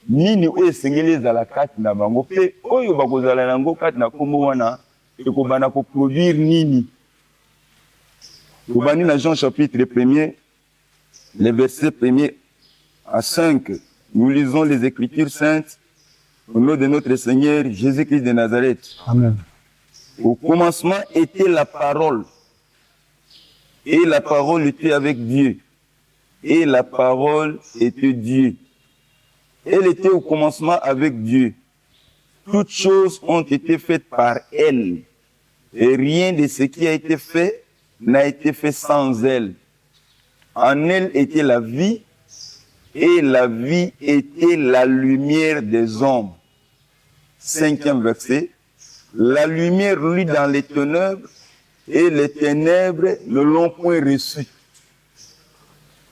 Nini oyo sengeli ezala kati na bango pe oyo bakozala nango kati na kombo wana ekobana ko produire nini. Tobani na Jean chapitre 1er, les versets 1er à 5, nous lisons les Écritures saintes au nom de notre Seigneur Jésus-Christ de Nazareth. Amen. Au commencement était la parole, et la parole était avec Dieu, et la parole était Dieu. Elle était au commencement avec Dieu. Toutes choses ont été faites par elle, et rien de ce qui a été fait n'a été fait sans elle. En elle était la vie, et la vie était la lumière des hommes. 5e verset. La lumière luit dans les ténèbres, et les ténèbres ne l'ont point reçu.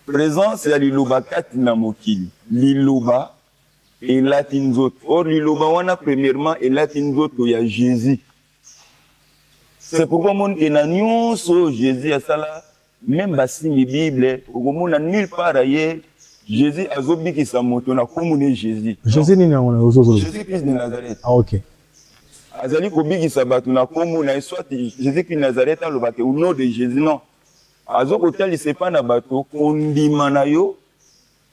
Présence ya liloba kati na mokili. Liloba et latinzot. Or liloba wana premièrement et latinzot ya Jésus. C'est pourquoi mon enagnon so Jésus a ça là. Même basi la Bible, au n'a nulle part ailleurs, Jésus a zobi qui sa moto na commune Jésus. Jésus ni na on Jésus Christ de Nazareth. Ah ok. Azali ko bigi sa batu na commune soit Jésus Christ de Nazareth a lobake au nom de Jésus non. Azo ko tali c'est pas na bato kondima na yo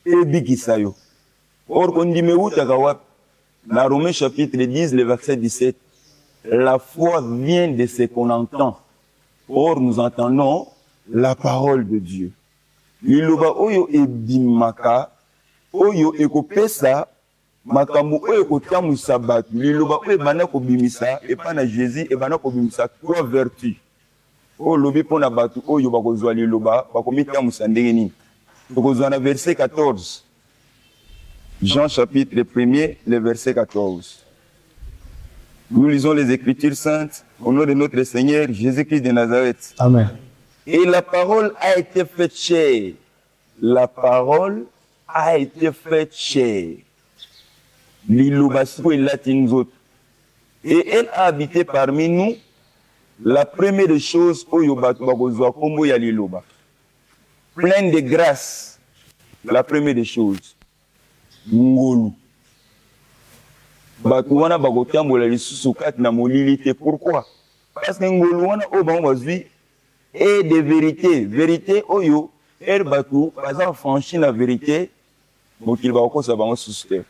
e bigi sa yo. Or kondime uta ka na Romains chapitre 10 le verset 17. La foi vient de ce qu'on entend. Or nous entendons la parole de Dieu. Liloba oyo ebimaka, oyo ekopesa, makambo oyo ekotamu sabatu. Liloba oyo ebana kobimisa, epa na Jésus, ebana kobimisa 3 vertus. O lobi pona batu oyo bakozwa liloba, bakomitamu sandenge nini. Tokozwa na verset 14. Jean chapitre 1er, le verset 14. Nous lisons les Écritures saintes au nom de notre Seigneur Jésus-Christ de Nazareth. Amen. Et la parole a été faite chair. La parole a été faite chair. L'ilobasco et latinzot. Et elle a habité parmi nous. La première des choses, pleine de grâce. La première des choses. Ngolu. Batuwana bagotambola lisusu kati na molilité. Pourquoi? Parce que ngolu wana obangwazwi et de vérité. Vérité oyo er batu baza franchi la vérité mokili bakosa bango suste.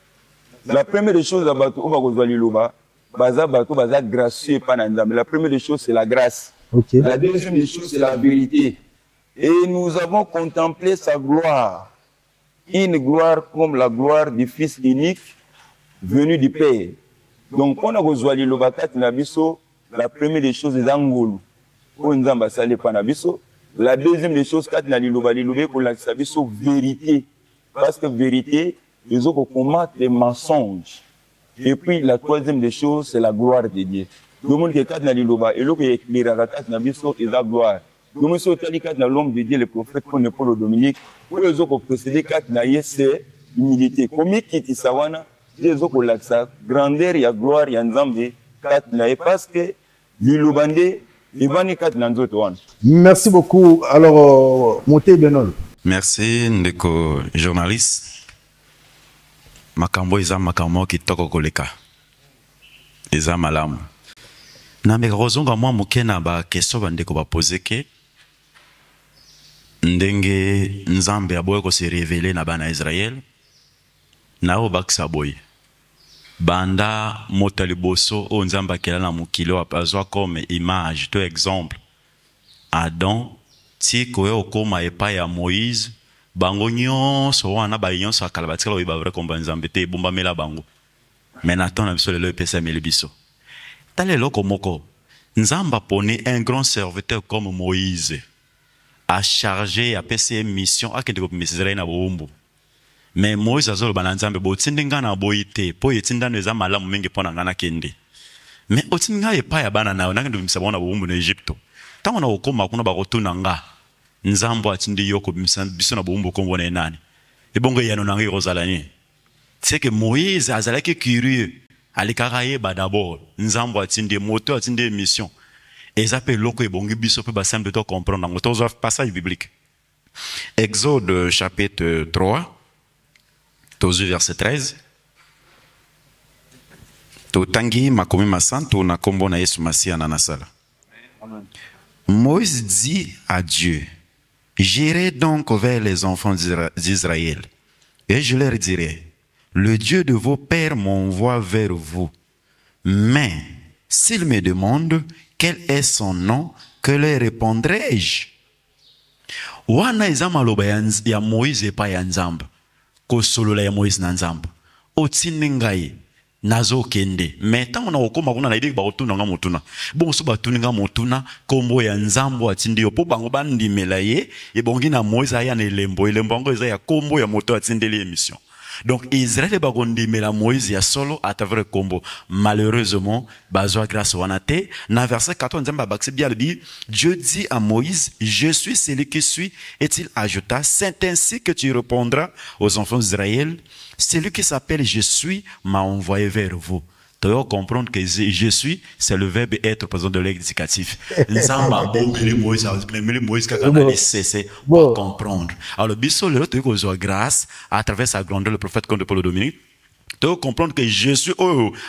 La première des choses à batu obakozwa liloba baza batu baza gracieux pa na nzambe. La première des choses c'est la grâce. Okay. La deuxième des choses c'est la vérité. Et nous avons contemplé sa gloire. Une gloire comme la gloire du Fils unique venu du Père. Donc, on a besoin de la première des choses est angolo. La deuxième des choses, c'est la vérité. Parce que vérité, ils ont combattre les mensonges. Et puis, la troisième des choses, c'est la gloire de Dieu. Le monde qui est dans l'Iloba, et l'autre qui est éclairé c'est la gloire. Le monde qui est dans l'homme de Dieu, le prophète, comme Paul Dominique, pour les autres procédés, c'est l'humilité. Comme qui sawana, les autres la grandeur, il y a gloire, il y a nzambe, parce que l'Ilobandé, il va n'y avoir nzambe. Merci beaucoup. Alors, Moté Benol. Merci, ndeko journaliste. Makambo eza makambo kitoko koleka. Eza malamu. Na mekozonga mwa moke na ba question bandeko ba poser ke ndenge nzambe aboye ko se révéler na bana Israël na obakisa boye. Banda motaliboso o nzamba kela na mukilo apazwa comme image to exemple. Adam ti ko okoma epa ya Moïse bango nyonso wana ba nyonso akala batikala oyeba vrai komba nzambe te bomba mela bango Mais Nathan a besoin de l'EPSA Melibiso. Dans les locaux moko, Nzamba pone un grand serviteur comme Moïse a chargé à PCM mission à quelque chose na bombo. Mais Moïse a zolo bananzambe bo tindinga na boite po yetinda neza malamu mingi pona ngana kende. Mais otinga epa ya bana na ngando misabona bombo na Egypto. Tango na okoma kuna bakotuna nga. Nzambo atindi yoko biso na bombo kombo na nani. Ebongo yano na ngirozalani. C'est que Moïse a zalaki curieux. Alikaraye ba d'abord. Nzambo atindi moto atindi mission. Et ça peut loko ebongi biso pe ba simple de comprendre. Dans le passage biblique. Exode chapitre 3. Tozu verset 13. Totangi makomi masanto na kombo na Yesu Masia na nasala. Moïse dit à Dieu, j'irai donc vers les enfants d'Israël et je leur dirai, le Dieu de vos pères m'envoie vers vous. Mais s'ils me demandent quel est son nom, que leur répondrai-je? Wana izamaloba ya Moïse pa ya Nzamba. Ko solo la ya Moïse na Nzamba. Otiningaye nazo kende. Mais tant on a okoma kuna na idiki ba otuna nga motuna. Bon so ba tuninga motuna kombo ya Nzambo atindi yo po bango bandimela ye e bongi na Moïse aya na elembo ngo eza ya kombo ya moto atindeli émission. Donc Israël bagondimela Moïse ya solo à travers kombo. Malheureusement bazwa grâce wanate na verset 14 Nzamba bakse bien le dit Dieu dit à Moïse je suis celui qui suis et il ajouta c'est ainsi que tu répondras aux enfants d'Israël celui qui s'appelle je suis m'a envoyé vers vous. Tu dois comprendre que je suis, c'est le verbe être présent de l'explicatif. Nzamba bombeli Moïse, Moïse kakana cessé pour comprendre. Alors le biso le tu as grâce à travers sa grandeur le prophète comme de Paul Dominique. Tu dois comprendre que je suis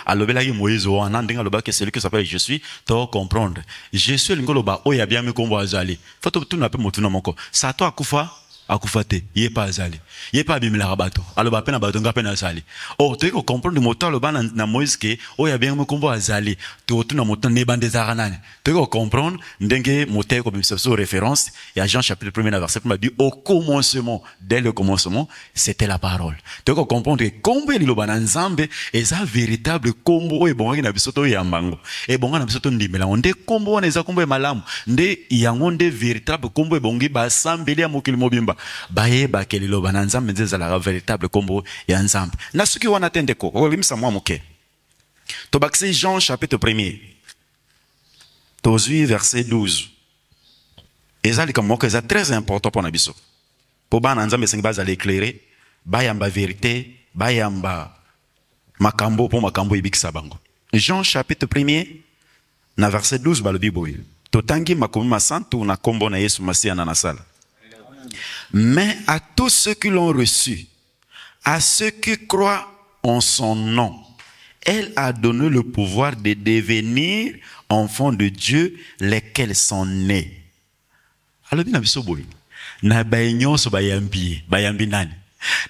alors là Moïse o anandinga loba que celui qui s'appelle je suis, tu dois comprendre. Je suis ngoloba o ya bien me kombo azali. Faut tout na pe motuna moko. Sa to akufa akufate ye pa azali ye pa bimila rabato aloba pena bato nga pena azali tu ko comprendre moto aloba na Moïse ke o ya bien mekombo azali to na moto ne bande zaranani tu ko comprendre ndenge moto ko bimisa so référence ya Jean chapitre 1 verset 1 dit au commencement dès le commencement c'était la parole tu ko comprendre que kombo liloba na Nzambe eza véritable kombo e bonga na bisoto ya mbango e bonga na bisoto ndimela onde kombo na eza kombo e malamu nde yango nde véritable kombo e bongi ba sambeli ya mokili mobimba baye bakeli loba na Nzambe nzeza la véritable kombo ya Nzambe na suki wana tende ko olimisa mwa moke to bakse Jean chapitre 1 tozui verset 12 ezali comme moko eza très important pour na biso po bana Nzambe sengi baza l'éclairer bayamba vérité bayamba makambo po makambo ibikisa bango. Jean chapitre 1 na verset 12 balobi boye totangi makomi masantu na kombo na Yesu Masia na nasala. Mais à tous ceux qui l'ont reçu, à ceux qui croient en son nom, elle a donné le pouvoir de devenir enfants de Dieu, lesquels sont nés. Alors, bien, na baignos bayambi nani.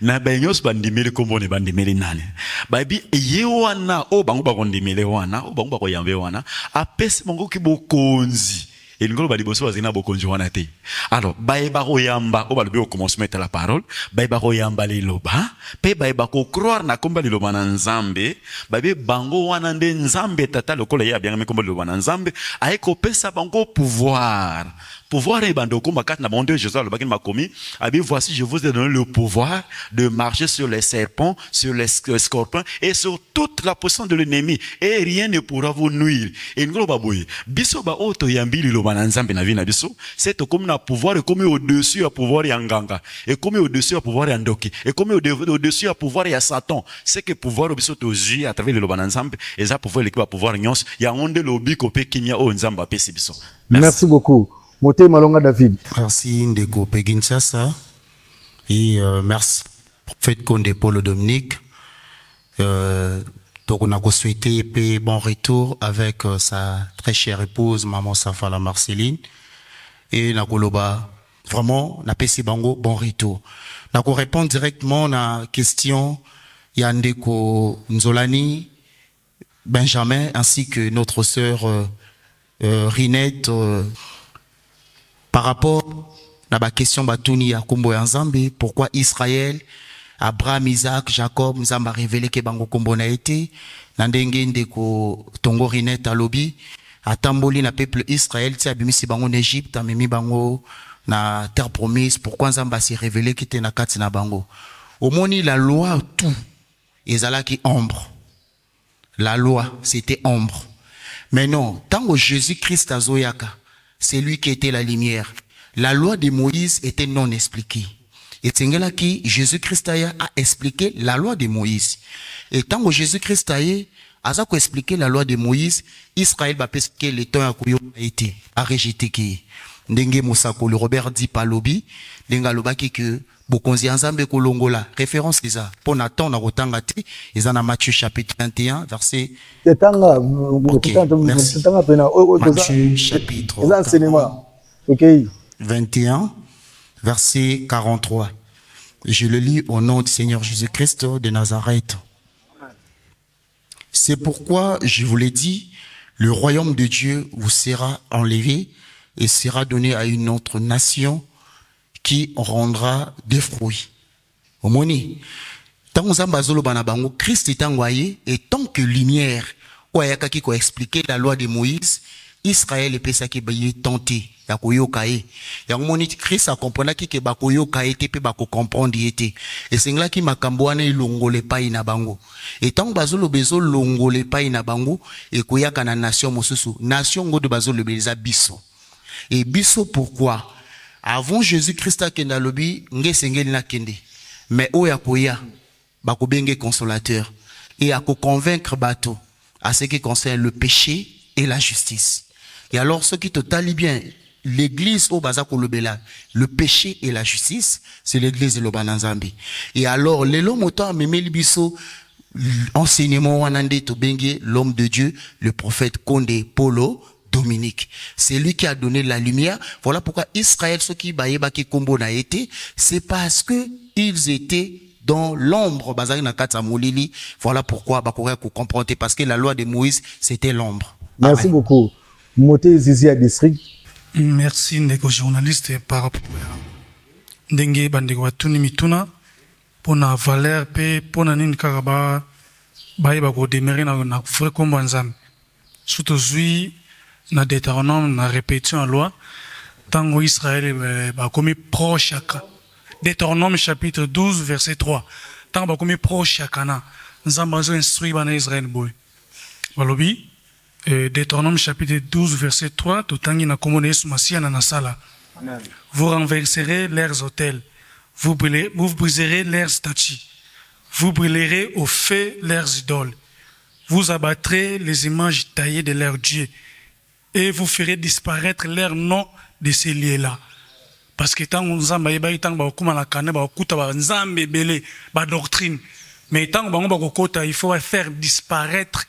Na baignos bandimele kombo ne bandimele nani. Babi yewana o bango bakondimele wana, o bango bakoyambe wana, apesi bango ki bokonzi. Et nous allons dire que nous alors, baïbaro yamba, on va le commencer à la parole, baïbaro yamba les loba, baïbaro croire na komba les loba na Nzambe, baïbe bango wanande Nzambe tata le kola ya bien me komba le loba na Nzambe, aiko pesa bango pouvoir. Pouvoir et bandoko makat na monde Jésus le bagin makomi, abi voici je vous ai donné le pouvoir de marcher sur les serpents, sur les scorpions et sur toute la puissance de l'ennemi et rien ne pourra vous nuire. Et nous baboy, biso ba auto yambi lo bananzambe na vie na biso, c'est comme na pouvoir et comme au-dessus à pouvoir ya nganga et comme au-dessus à pouvoir ya ndoki et comme au-dessus à pouvoir ya Satan. C'est que pouvoir biso toji à travers le bananzambe et ça pouvoir l'équipe à pouvoir nyons ya onde lobi kopé kinya o nzamba pesi biso. Merci beaucoup. Moté Malonga David. Merci Ndeko Peginchasa et merci Prophète Konde Paul Dominique. Donc on a souhaité bon retour avec sa très chère épouse Maman Safala Marceline et Nakoloba vraiment na pesi bango bon retour. Nako répondre directement à la question Yandeko Nzolani Benjamin ainsi que notre sœur Rinette par rapport à la question Batuni ya Kombo ya Nzambe, pourquoi Israël Abraham, Isaac, Jacob, nous avons révélé que bango kombo na été, nandenge ndeko tongo rinette alobi, atamboli na peuple Israël, ti abimisi bango en Égypte, amemi bango na terre promise, pourquoi Nzamba s'est révélé qui était na kati na bango. Au moni la loi tout, ezala qui ombre. La loi, c'était ombre. Mais non, tant que Jésus-Christ a zoyaka, c'est lui qui était la lumière. La loi de Moïse était non expliquée. Et Tsengela qui, Jésus-Christ a expliqué la loi de Moïse. Et tant que Jésus-Christ a expliqué la loi de Moïse, Israël va pesquer le temps a été, a rejeté qui. Ndenge Moussako, le Robert dit palobi, Ndenga lobaki que, Bokonzi Nzambe kolongola, référence les a. Pour Nathan, na rotangati, ils en a Matthieu chapitre 21, verset. Ok, merci. Matthieu chapitre 21, verset 43. Je le lis au nom du Seigneur Jésus-Christ de Nazareth. C'est pourquoi je vous l'ai dit, le royaume de Dieu vous sera enlevé et sera donné à une autre nation qui rendra des fruits. Au moni, tant Zambazolo banabango, Christ est envoyé et tant que lumière, oyaka qui a expliqué la loi de Moïse, Israël est pesa qui baye tenté. Yakoyo kae. Yangmoni Christ a compris que bakoyo kae te pe bako comprendre yete. Et c'est là qui makambouane longole pa ina bango. Et tant bazolo bezo longole pa ina bango et koyaka na nation mosusu. Nation ngo de bazolo beza biso. Et biso pourquoi? Avant Jésus-Christ a kenda lobi nge sengeli na kende. Mais oya koya bako benge consolateur et à convaincre bateau à ce qui concerne le péché et la justice. Et alors ce qui totalie bien l'église au Bazako Lobela, le péché et la justice, c'est l'église de Lobananzambi. Et alors, l'homme autant memeli biso enseignement wanande to bengue l'homme de Dieu, le prophète Condé Polo Dominique. C'est lui qui a donné la lumière. Voilà pourquoi Israël, ceux qui baïba qui combo na été, c'est parce que ils étaient dans l'ombre. Bazari na kata molili. Voilà pourquoi bakoura ko comprendre parce que la loi de Moïse, c'était l'ombre. Merci beaucoup. Moté Zizia District. Merci ndeko journaliste par rapport à ndenge bandeko batuni mituna pona valeur pe pona nini kaka ba ba ko démarrer na vrai kombo nzambe surtout zui na Deutéronome na répétition en loi tango Israël ba komi proche aka Deutéronome chapitre 12 verset 3 tango ba komi proche aka na nzambe zo instruit bana Israël boy balobi Deutéronome chapitre 12 verset 3 totangi na komone Yesu Masia na nasala. Vous renverserez leurs autels, vous briserez leurs statues, vous brûlerez au feu leurs idoles, vous abattrez les images taillées de leurs dieux et vous ferez disparaître leur nom de ces lieux-là. Parce que tant nzamba yeba tant ba kuma na kana ba kuta ba nzambe belé ba doctrine, mais tant ba ngomba kokota il faut faire disparaître.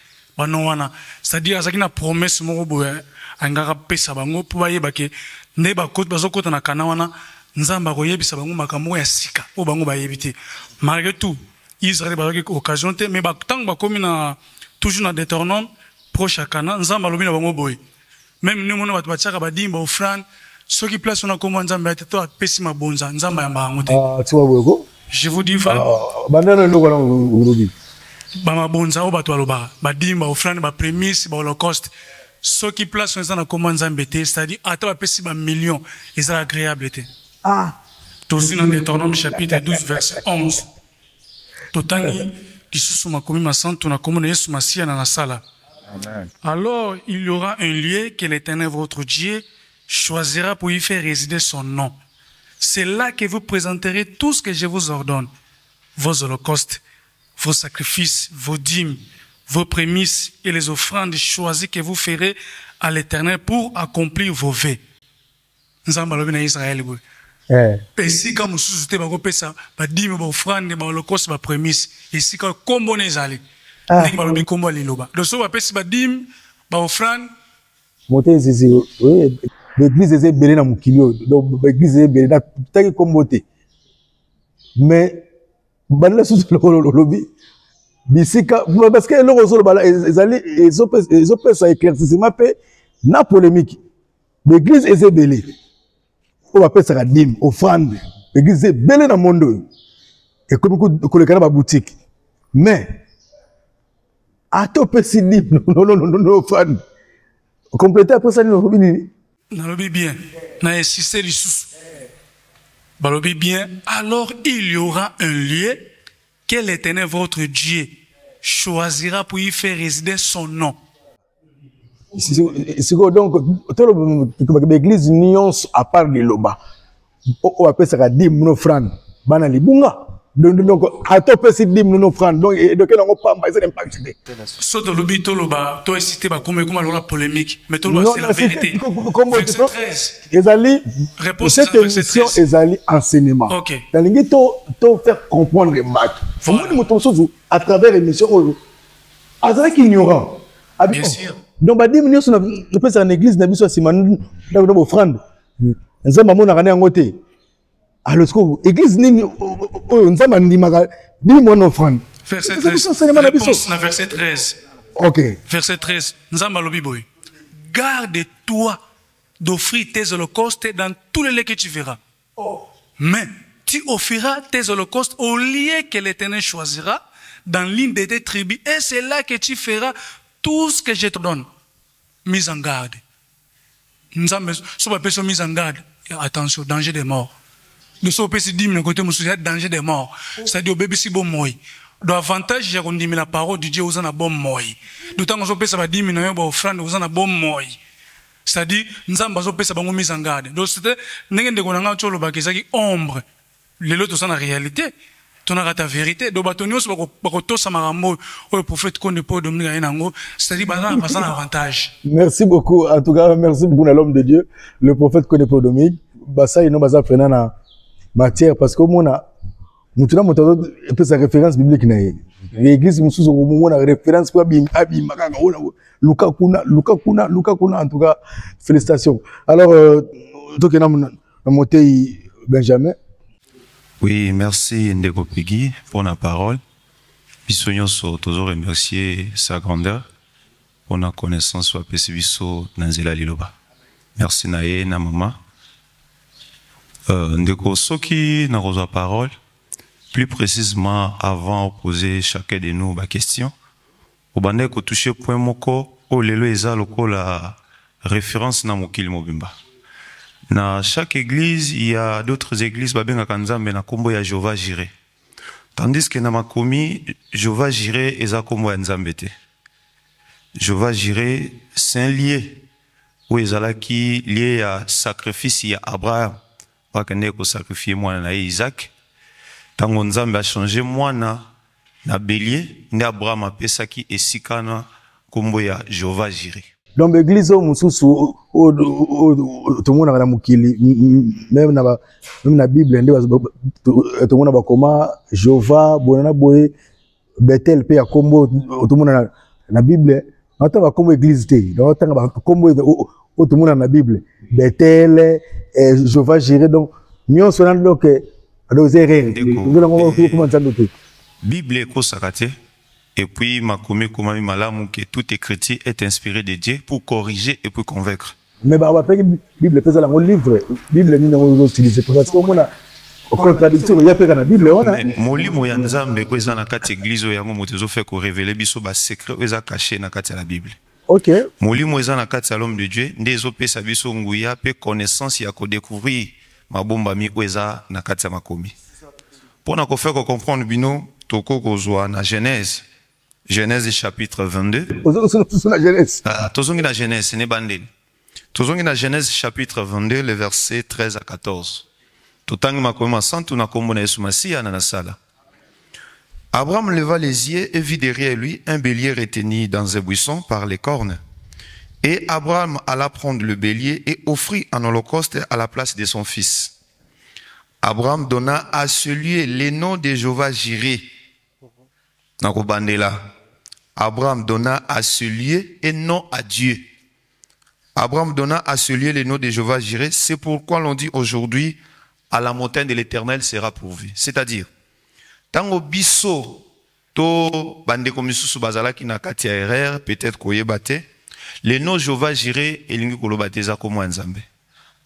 C'est-à-dire ça qui na promesse moko boye angaka pesa bango po bayeba ke ne ba kota bazokota na kana wana nzamba koyebisa bango makambo ya sika o bango bayebite malgré tout Israël ba occasion te mais ba tant ba komi na toujours na Deutéronome proche kana nzamba lobi na bango boye même nous mona batu bachaka badimba ofrande ceux qui place na komo nzamba ya to pesi mabonza nzamba ya bango te tu vois boyeko je vous dis va bandana ndoko na urubi Bama bonza o bato aloba badimba ofrande ba prémisse ba holocauste ceux qui placent dans la commande zambete c'est-à-dire ata ba pesi ba millions ils are agréable été tout dans Deutéronome chapitre 12 verset 11 totangi kisusu makomi masantu na komona Yesu Masia na sala. Amen. Alors il y aura un lieu que l'Éternel votre Dieu choisira pour y faire résider son nom. C'est là que vous présenterez tout ce que je vous ordonne, vos holocaustes, vos sacrifices, vos dîmes, vos prémices et les offrandes choisies que vous ferez à l'Éternel pour accomplir vos vœux. Nous avons Israël. Si comme nous sommes bako pesa ba dîmes ba offrandes ba holocauste ba prémices et si comme combo nezali ndenge ba combo liloba donc so ba pesa ba dîmes ba offrandes moté zizi oui l'église est belé na mukilio donc l'église est belé na taki combo te mais bala sous le lobby bisika parce que le rosolo bala ils ont ça éclaircissement pe na polémique l'église est belé on va appeler ça dîme offrande l'église est belé na monde et comme kolekana ba boutique mais atopesi libre non fan compléter après ça nous robini nalobi bien na insisté lisusu balobi bien alors il y aura un lieu que l'Éternel votre Dieu choisira pour y faire résider son nom. Donc l'église nuance à part de loba on appelle ça 10 francs bana libunga donc atopesi libre non francs donc quel on pas ça l'impact so to lobi to loba to cité ba comme la polémique mais to loba c'est la vérité. Verset 13 ezali réponse cette émission ezali enseignement talingi to faire comprendre les maths moi moto sozu à travers l'émission azali ignorant bien sûr donc ba 10 minutes sur le pèse en église na biso simanu donc no offrande nzamba mona kana yango te alors que église nini nzamba ndimaka ni mon offrande verset 13 réponse na verset 13 OK verset 13 nzamba lobi boy garde-toi d'offrir tes holocaustes dans tous les lieux que tu verras mais tu offriras tes holocaustes au lieu que l'Éternel choisira dans l'une de tes tribus et c'est là que tu feras tout ce que je te donne. Mise en garde. Nous avons mise en garde. Attention, danger de mort. Nous sommes pas si dit mais côté monsieur danger de mort. C'est-à-dire au bébé si bon moi. L'avantage j'ai qu'on dit la parole de Dieu aux en a bon moi. D'autant qu'on peut ça va dire mais non bon frère aux en a bon moi. C'est-à-dire nous avons besoin ça bango mise en garde. Donc c'était n'engende de qu'on a cholo ba qui ombre. Les autres sont en réalité. Tu as ta vérité. Donc, le prophète qu'on ne peut dominer c'est-à-dire un avantage. Merci beaucoup. En tout cas, merci beaucoup à l'homme de Dieu, le prophète qu'on ne peut dominer. Ça, il n'a pas na matière parce que nous avons sa référence biblique. L'église, nous avons une référence pour Luka Kuna, en tout cas, félicitations. Alors, Benjamin. Oui, merci Ndeko Piggy pour la parole. Bisogno so toujours remercier sa grandeur pour la connaissance soit pesibiso nanzela liloba. Merci nae na mama. Ndeko soki na rosa parole. Plus précisément avant de poser chacun de nous ma question. Au bande ko toucher point moko o lelo eza loko la référence na mokili mobimba. Dans chaque église, il y a d'autres églises, babenga kanzambe na kombo ya Jéhovah Jireh. Tandis que na makomi, Jéhovah Jireh eza kombo ya nzambe te. Jéhovah Jireh, c'est un lieu où ezalaki lié à sacrifice ya Abraham. Bakende ko sacrifier mwana na Isaac. Tango nzambe a changé mwana na bélier, ne Abraham apesaki esikana kombo ya Jéhovah Jireh. Donc l'église au mususu tout le monde a la mukili même na Bible tout le monde a comment Jéhovah bonana boye Bethel pe ya kombo tout le monde na Bible ata ba kombo église te donc ata ba kombo tout le monde na Bible Bethel Jéhovah Jireh donc nous sommes donc deux erreurs comment ça noter Bible ko sakate. Et puis, ma commis comme malamu que toute écriture est inspirée de Dieu pour corriger et pour convaincre. Mais bah, on va faire Bible, c'est un livre. Bible, nous avons utilisé parce qu'on a contradiction. Il y a pas la Bible, on a. Moli moyanzambe ko ezana kati église yango motezo fait ko révéler biso ba secret eza caché na kati la Bible. OK. Moli moyezana kati à l'homme de Dieu, ndezo pesa biso nguya pe connaissance ya ko découvrir mabomba mi eza na kati ma komi. Pour na ko faire ko comprendre bino toko ko zwa na Genèse. Genèse chapitre 22. Tozongi na Genèse, ne bandeli. Tozongi na Genèse chapitre 22, le verset 13 à 14. Totangi makoma santu na kombo na Yesu Masiya na sala. Abraham leva les yeux et vit derrière lui un bélier retenu dans un buisson par les cornes. Et Abraham alla prendre le bélier et offrit un holocauste à la place de son fils. Abraham donna à celui le nom de Jéhovah Jireh. Abraham donna à ce lieu un nom à Dieu. Abraham donna à ce lieu le nom de Jéhovah Jireh. C'est pourquoi l'on dit aujourd'hui, à la montagne de l'Éternel sera pourvu. C'est-à-dire, tango biso to bande komisusu bazalaki na kati ya erreur, peut-être koyebate, le nom Jéhovah Jireh elingi kolobateza komo nzambe.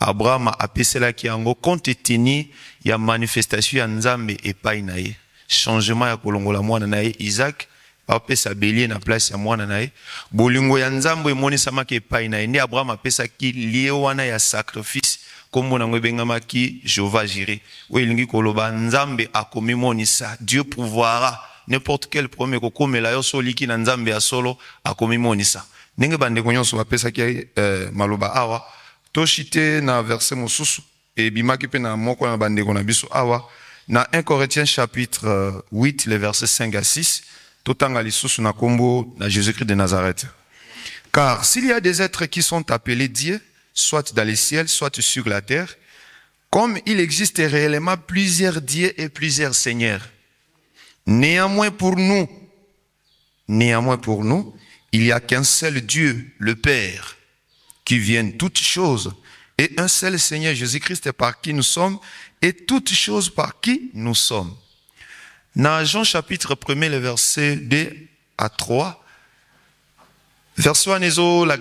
Abraham a peselaki yango compte tenu ya manifestation ya nzambe epai na ye. changement ya kolongola mwana na ye Isaac apesa bélier na place ya mwana na ye bolingo ya nzambe emonisama epai na ye nde Abraham apesaki lie wana ya sacrifice kombo nango ebengamaki Jéhovah Jireh oyo elingi koloba nzambe akomimonisa Dieu pouvoira n'importe quel problème kokomela yo soliki na nzambe ya solo akomimonisa ndenge bandeko nyonso bapesaki maloba awa toshite na verset mosusu ebimaki pe na moko na bandeko na biso awa na 1 Corinthiens chapitre 8 les versets 5 à 6 totanga lisusu na kombo na Jésus-Christ de Nazareth. Car s'il y a des êtres qui sont appelés dieux, soit dans les ciels, soit sur la terre, comme il existe réellement plusieurs dieux et plusieurs seigneurs, néanmoins pour nous, il n'y a qu'un seul Dieu, le Père, qui vienne toutes choses, et un seul Seigneur Jésus-Christ par qui nous sommes, et toutes choses par qui nous sommes. Dans Jean chapitre 1, les versets 2 à 3, verset 1, la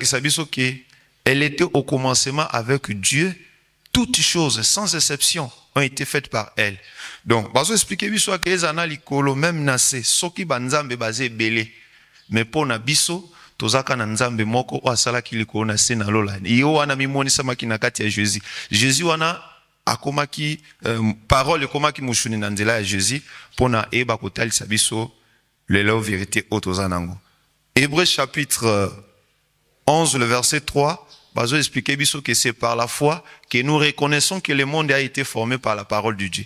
elle était au commencement avec Dieu, toutes choses, sans exception, ont été faites par elle. Donc, bazo expliquer biso que les analikolo même nase soki banzambe basé belé, mais pour na biso tozaka na nzambe moko o asala kiliko na se na lola. Iyo wana mimoni sama kinakati ya Jésus. Jésus wana akomaki parole komaki mushuni na nzela ya Jésus pona eba kotalisa biso lelo vérité otozanango. Hébreux chapitre 11 le verset 3 bazo expliquer biso que c'est par la foi que nous reconnaissons que le monde a été formé par la parole de Dieu.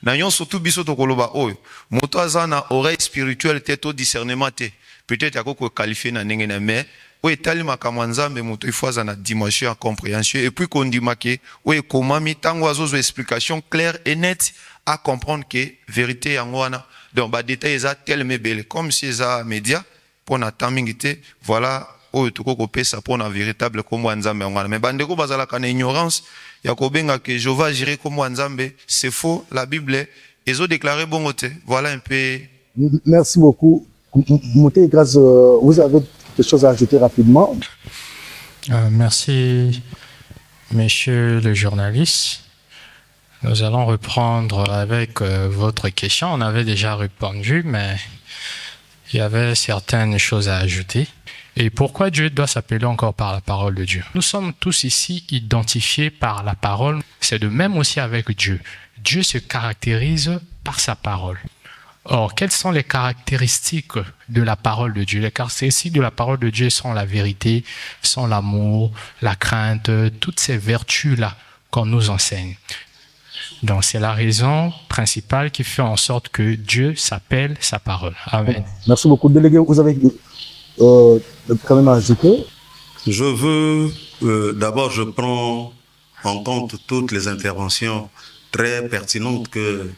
Nayon surtout biso tokoloba oyo moto azana oreille spirituelle teto discernement te peut-être akoko qualifier na ndenge na mais o etali makambo nzambe moto ifo azana dimension compréhension et puis kondimake o ekomami tango azozo explication claire et nette à comprendre que vérité yango wana donc ba détail eza tellement belle comme si eza média pour na timing te voilà oyo tokoko pesa pour na véritable kombo nzambe yango mais bandeko bazala kana ignorance ya kobenga que Jéhovah Jireh kombo nzambe c'est faux la Bible ezo déclaré bongote voilà un peu. Merci beaucoup. Montez grâce, vous avez quelque chose à ajouter rapidement? Merci, monsieur le journaliste. Nous allons reprendre avec votre question. On avait déjà répondu, mais il y avait certaines choses à ajouter. Et pourquoi Dieu doit s'appeler encore par la parole de Dieu? Nous sommes tous ici identifiés par la parole. C'est de même aussi avec Dieu. Dieu se caractérise par sa parole. Or, quelles sont les caractéristiques de la parole de Dieu? Les caractéristiques de la parole de Dieu sont la vérité, sont l'amour, la crainte, toutes ces vertus-là qu'on nous enseigne. Donc, c'est la raison principale qui fait en sorte que Dieu s'appelle sa parole. Amen. Merci beaucoup. Délégué, vous avez quand même ajouté? Je veux, d'abord, je prends en compte toutes les interventions très pertinentes que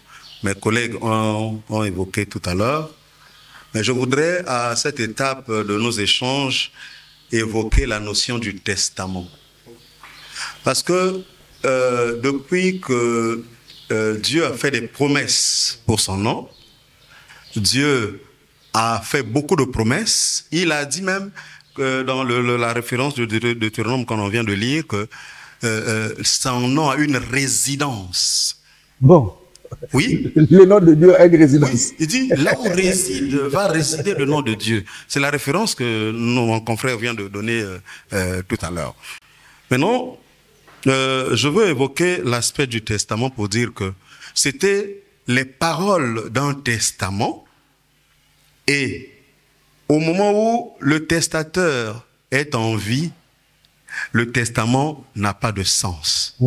mes collègues ont évoquées tout à l'heure. Mais je voudrais, à cette étape de nos échanges, évoquer la notion du testament. Parce que depuis que Dieu a fait des promesses pour son nom, Dieu a fait beaucoup de promesses. Il a dit même que dans la référence de Deutéronome qu'on vient de lire, que son nom a une résidence. Bon. Oui. Le nom de Dieu a une résidence. Oui, il dit, là où va résider le nom de Dieu. C'est la référence que mon confrère vient de donner tout à l'heure. Maintenant, je veux évoquer l'aspect du testament pour dire que c'était les paroles d'un testament et au moment où le testateur est en vie, le testament n'a pas de sens.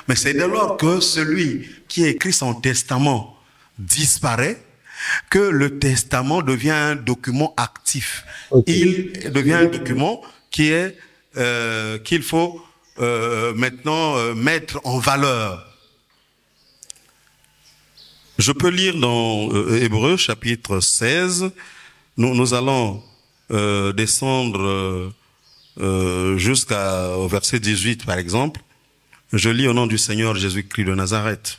Mais c'est dès lors que celui qui écrit son testament disparaît que le testament devient un document actif. Il devient un document qui est qu'il faut maintenant mettre en valeur. Je peux lire dans Hébreux chapitre 16. Nous allons descendre jusqu'au verset 18 par exemple. Je lis au nom du Seigneur Jésus-Christ de Nazareth.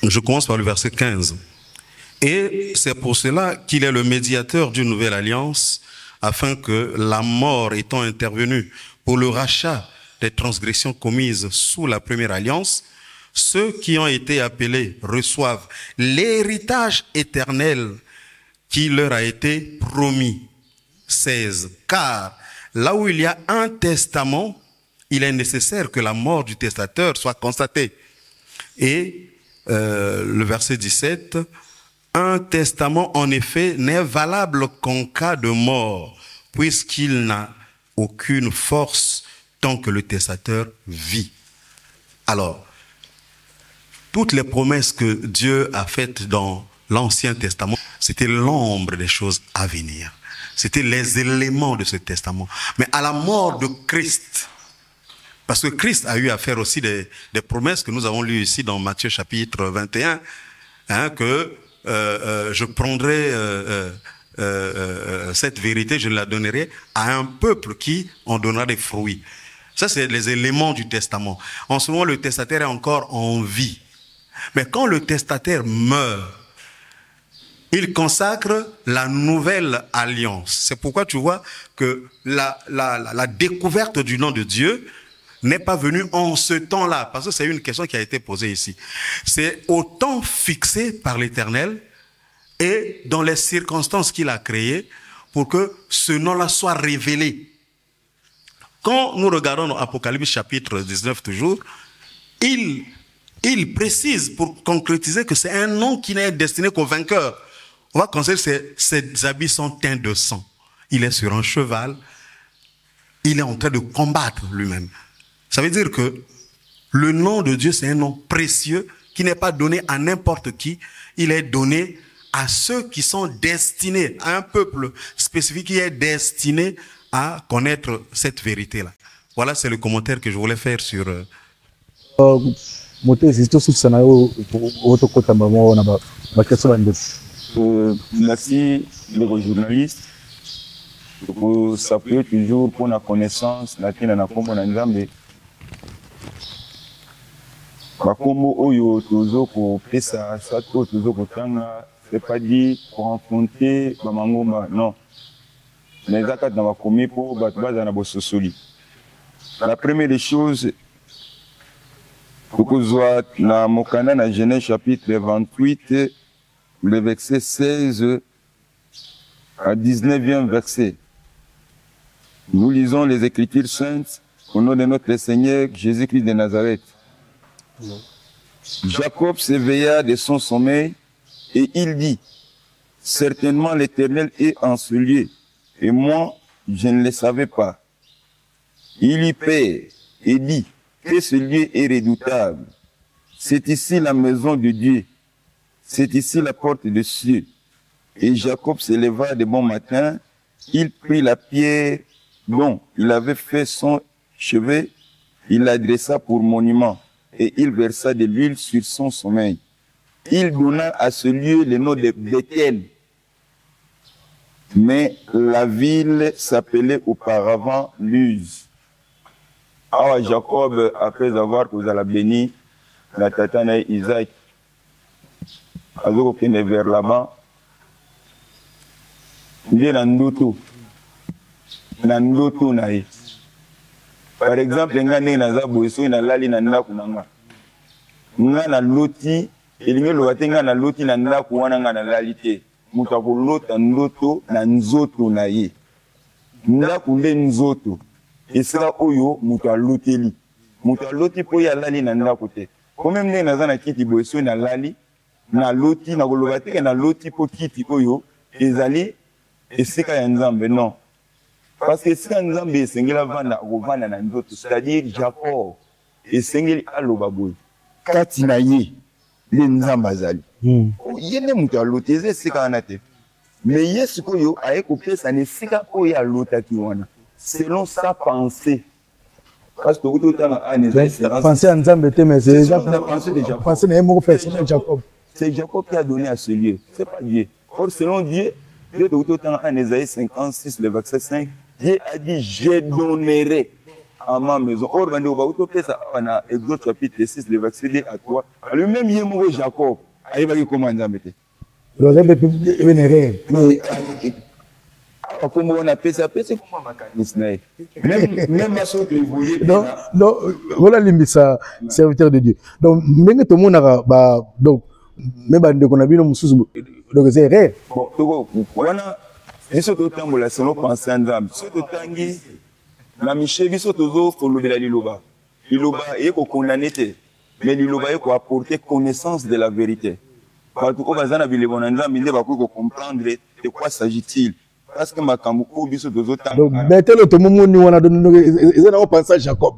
Je commence par le verset 15. Et c'est pour cela qu'il est le médiateur d'une nouvelle alliance, afin que la mort étant intervenue pour le rachat des transgressions commises sous la première alliance, ceux qui ont été appelés reçoivent l'héritage éternel qui leur a été promis. 16. Car là où il y a un testament, il est nécessaire que la mort du testateur soit constatée. Et le verset 17, un testament en effet n'est valable qu'en cas de mort, puisqu'il n'a aucune force tant que le testateur vit. Alors, toutes les promesses que Dieu a faites dans l'Ancien Testament, c'était l'ombre des choses à venir. C'était les éléments de ce testament. Mais à la mort de Christ, parce que Christ a eu à faire aussi des promesses que nous avons lues ici dans Matthieu chapitre 21, hein, que je prendrai cette vérité, je la donnerai à un peuple qui en donnera des fruits. Ça, c'est les éléments du testament. En ce moment, le testataire est encore en vie. Mais quand le testataire meurt, il consacre la nouvelle alliance. C'est pourquoi tu vois que la découverte du nom de Dieu n'est pas venue en ce temps-là, parce que c'est une question qui a été posée ici. C'est au temps fixé par l'Éternel et dans les circonstances qu'il a créées pour que ce nom-là soit révélé. Quand nous regardons dans Apocalypse chapitre 19 toujours, il précise pour concrétiser que c'est un nom qui n'est destiné qu'aux vainqueurs. On va considérer que ses habits sont teints de sang. Il est sur un cheval. Il est en train de combattre lui-même. Ça veut dire que le nom de Dieu, c'est un nom précieux qui n'est pas donné à n'importe qui. Il est donné à ceux qui sont destinés, à un peuple spécifique qui est destiné à connaître cette vérité-là. Voilà, c'est le commentaire que je voulais faire sur... Merci, les journalistes, pour s'appuyer toujours pour la connaissance, la tine na kombo na nzambe. Bakombo oyo tozo ko pesa, soit tozo ko tanga, c'est pas dit pour affronter bamangomba, non. Mais zakat na bakomi pour batbaza na bososoli. La première des choses, tokozwa na mokanda na Genèse chapitre 28, le verset 16 à 19e verset. Nous lisons les Écritures saintes au nom de notre Seigneur Jésus-Christ de Nazareth. Jacob s'éveilla de son sommeil et il dit, certainement l'Éternel est en ce lieu, et moi, je ne le savais pas. Il y paie et dit que ce lieu est redoutable. C'est ici la maison de Dieu. C'est ici la porte des cieux. Et Jacob se leva de bon matin, il prit la pierre dont il avait fait son chevet, il l'adressa pour monument, et il versa de l'huile sur son sommeil. Il donna à ce lieu le nom de Bethel. Mais la ville s'appelait auparavant Luz. Alors Jacob, après avoir posé la béni, la tatane Isaac, azokokende vers là-bas, nde na ndoto na ye. Par exemple, nga ndenge naza boye soki nalali na ndako na nga. Nga naloti, elingi eloba te nga naloti na ndako wana nga nalali te. Moto akolota ndoto na nzoto na ye. Ndako nde nzoto. Esika oyo moto aloteli. Moto aloti po ye alali na ndako te. Ko même ndenge naza na kiti boye soki nalali, na loti na koloba te na loti po kiti oyo ezali esika ya Nzambe, non. Parce que esika Nzambe esengeli avanda kovanda na nzoto, c'est-à-dire Jacob esengeli aloba boye kati na ye nde Nzambe azali. Ye nde moto aloti eza esika wana te, mais ye sikoyo aye kopesa na esika oyo alotaki wana selon sa pensée. Parce que tout le pensée à Nzambe, mais c'est déjà pensée na moko personnel Jacob. C'est Jacob qui a donné à ce lieu, c'est pas Dieu. Or selon Dieu, Dieu tout le temps en Ésaïe 56, le verset 5, Dieu a dit je donnerai à ma maison. Or on a Exode chapitre 6, le verset 2 à 3. Lui-même il est Jacob. Il va comment Nzambe. comme on appelle ça, c'est comment ma canisse. Même à ce que vous voyez. Non, voilà l'imbissa, serviteur de Dieu. Donc, même tout le monde a, donc, même si on a vu nos moussous, donc c'est vrai. Bon, voilà, et ce temps, on a selon pensé en drame. Ce temps, la Michel, il saute aux autres pour lever la Liloba. Liloba est condamné, mais Liloba est apporter connaissance de la vérité. Parce que quand on a vu les bons endroits, il va comprendre de quoi s'agit-il. Parce que ma camouko, il saute aux autres. Donc, maintenant, tout le monde nous a donné, ils ont pensé à Jacob.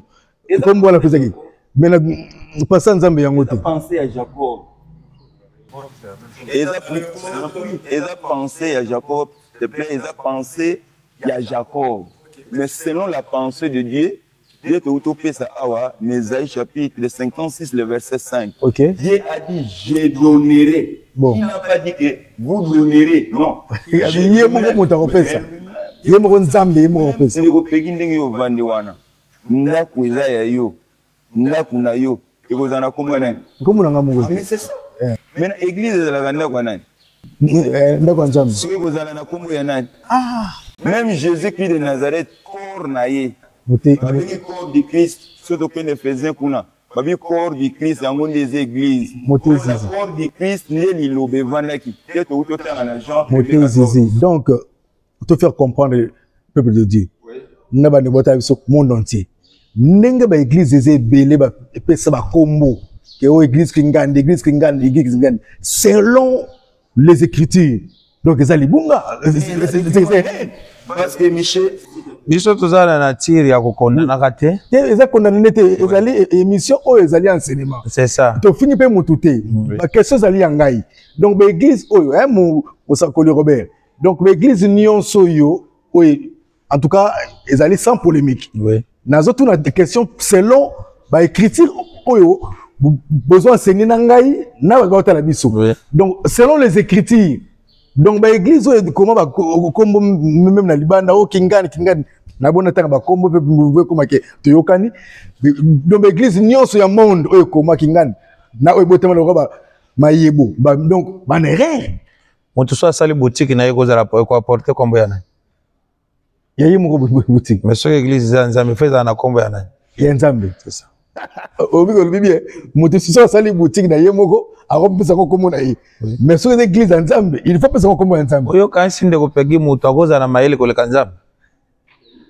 Comme voilà, vous savez. Mais nous pensons à Zambé Yangote. Pensez à Jacob. Ils ont pensé à Jacob. S'il te plaît, ils ont pensé à Jacob. Mais selon la pensée de Dieu, Dieu te utopie ça awa, Nésaïe chapitre 56, le verset 5. Ok. Dieu a dit, je donnerai. Bon. Il n'a pas dit que vous donnerez. Non. Il a dit, il y a beaucoup de ça. Il y a beaucoup de Zambé, il y a beaucoup de ça. Il y a beaucoup de Vandiwana. Ndaku ya yo. Ndaku na yo. Et vous en avez combien? Comment on a mangé? Mais c'est ça. Maintenant, l'église de la Vanda Kwanan. Ndaku en Zambé. Si vous en avez combien? Ah. Même Jésus-Christ de Nazareth, corps naïe. Le corps du Christ, ce que nous faisions, le corps du Christ, dans des églises. Le corps du Christ, n'est donc, pour te faire comprendre le peuple de Dieu, nous avons le monde entier. Nous avons l'église des ébélés, selon les Écritures. Donc, ils ont parce que Michel, biso tozala na tir ya kokondana kate eza condamné te ezali émission o ezali enseignement c'est ça to fini pe mututé ba question ezali yangai donc ba église oyo Mosakoli Robert donc ba église nyonso yo oyo en tout cas ezali sans polémique oui nazo tuna des questions selon ba écriture oyo besoin enseigner na ngai na ba kota la biso donc selon les écritures. Donc, l'église, comment va même na libanda o kingani na bona tanga ba kombo pe mouve comme que toyokani donc l'église nyonso ya monde o comment kingani na o botema lo ba mayebo donc ba neré on te soit sali boutique na yeko za ko apporter kombo ya nani ya yimo boutique mais so église za nzambe feza na kombo ya nani ya nzambe c'est ça o bigo le bibie moto si so sali boutique na yemoko akopesa ko komona ye mais sur l'église nzambe il faut pesa ko komona nzambe oyo kansi ndeko pegi mutu akoza na mayele koleka nzambe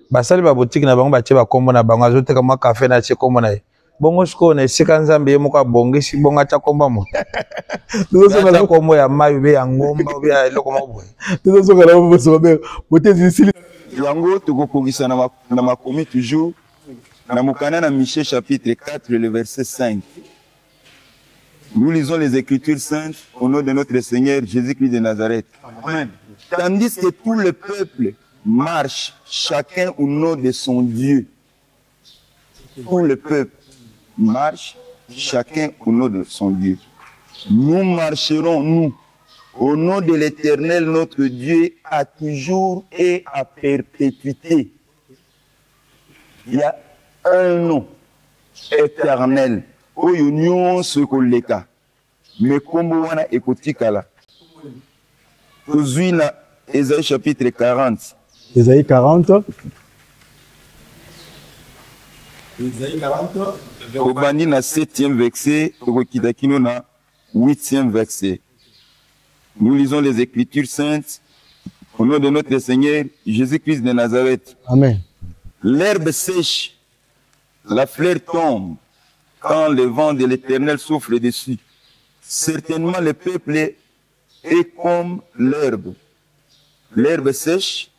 basali ba boutique na bango batie ba kombo na bango azoteka mwa café na tie kombo na ye bongo siko na esika nzambe ye moko abongisi bongo atia kombo mo tozo na kombo ya mayu be ya ngomba be ya eloko moko tozo ngala bo so be bote zisili yango tokokongisa na makomi toujours na mokana na Michée chapitre 4 le verset 5. Nous lisons les Écritures saintes au nom de notre Seigneur Jésus-Christ de Nazareth. Amen. Tandis que tout le peuple marche, chacun au nom de son Dieu. Tout le peuple marche, chacun au nom de son Dieu. Nous marcherons, nous, au nom de l'Éternel, notre Dieu, à toujours et à perpétuité. Il y a un nom éternel. Oyo nyonso koleka mais kombo wana ekotikala tozwi na Ésaïe chapitre 40 Ésaïe 40 obandi na 7e verset tokokita kino na 8e verset. Nous lisons les Écritures saintes au nom de notre Seigneur Jésus-Christ de Nazareth. Amen. L'herbe sèche, la fleur tombe quand le vent de l'Éternel souffle dessus. Certainement le peuple est comme l'herbe. L'herbe sèche,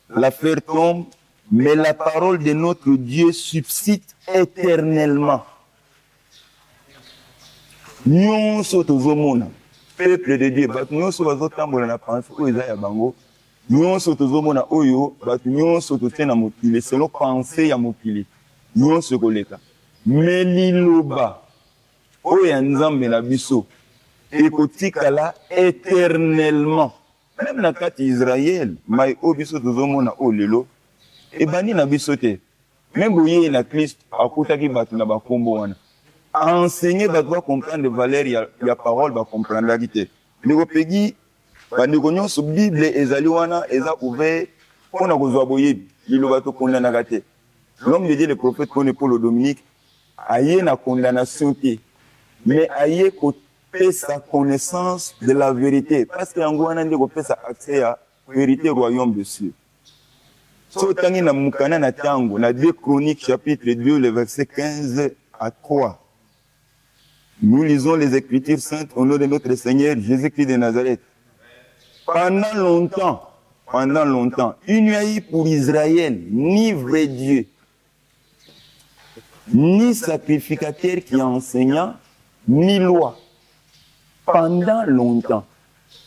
la fleur tombe, mais la parole de notre Dieu subsiste éternellement. Nyonso tozomona, peuple de Dieu, batu nyonso bazotambola na panse oyo eza ya bango. Nyonso tozomona oyo, batu nyonso totie na mokili, selon pensée ya mokili. Nyonso koleka. Mais liloba oyo ya nzambe na biso ekotikala éternellement. Même na kati Israël, mai o biso tozomona o lelo ebandi na biso te. Même boye na Christ akutaki bato na bakombo wana. Enseigner bato ba comprendre valeur ya parole ba comprendre la vérité. Ndeko pegi bandeko nyonso Bible ezali wana eza ouvert On a besoin de l'Ilobato Kondanagate. L'homme de Dieu, le prophète qu'on est Paul Dominique, aïe na condamnation, mais aïe côté sa connaissance de la vérité. Parce qu'il y a un accès à la vérité royaume de Dieu. So tangi na mukana na tango, na 2 Chroniques chapitre 2, le verset 15 à 3. Nous lisons les Écritures saintes au nom de notre Seigneur Jésus-Christ de Nazareth. Pendant longtemps, il n'y a eu pour Israël ni vrai Dieu, ni sacrificateur qui enseignant, ni loi. Pendant longtemps.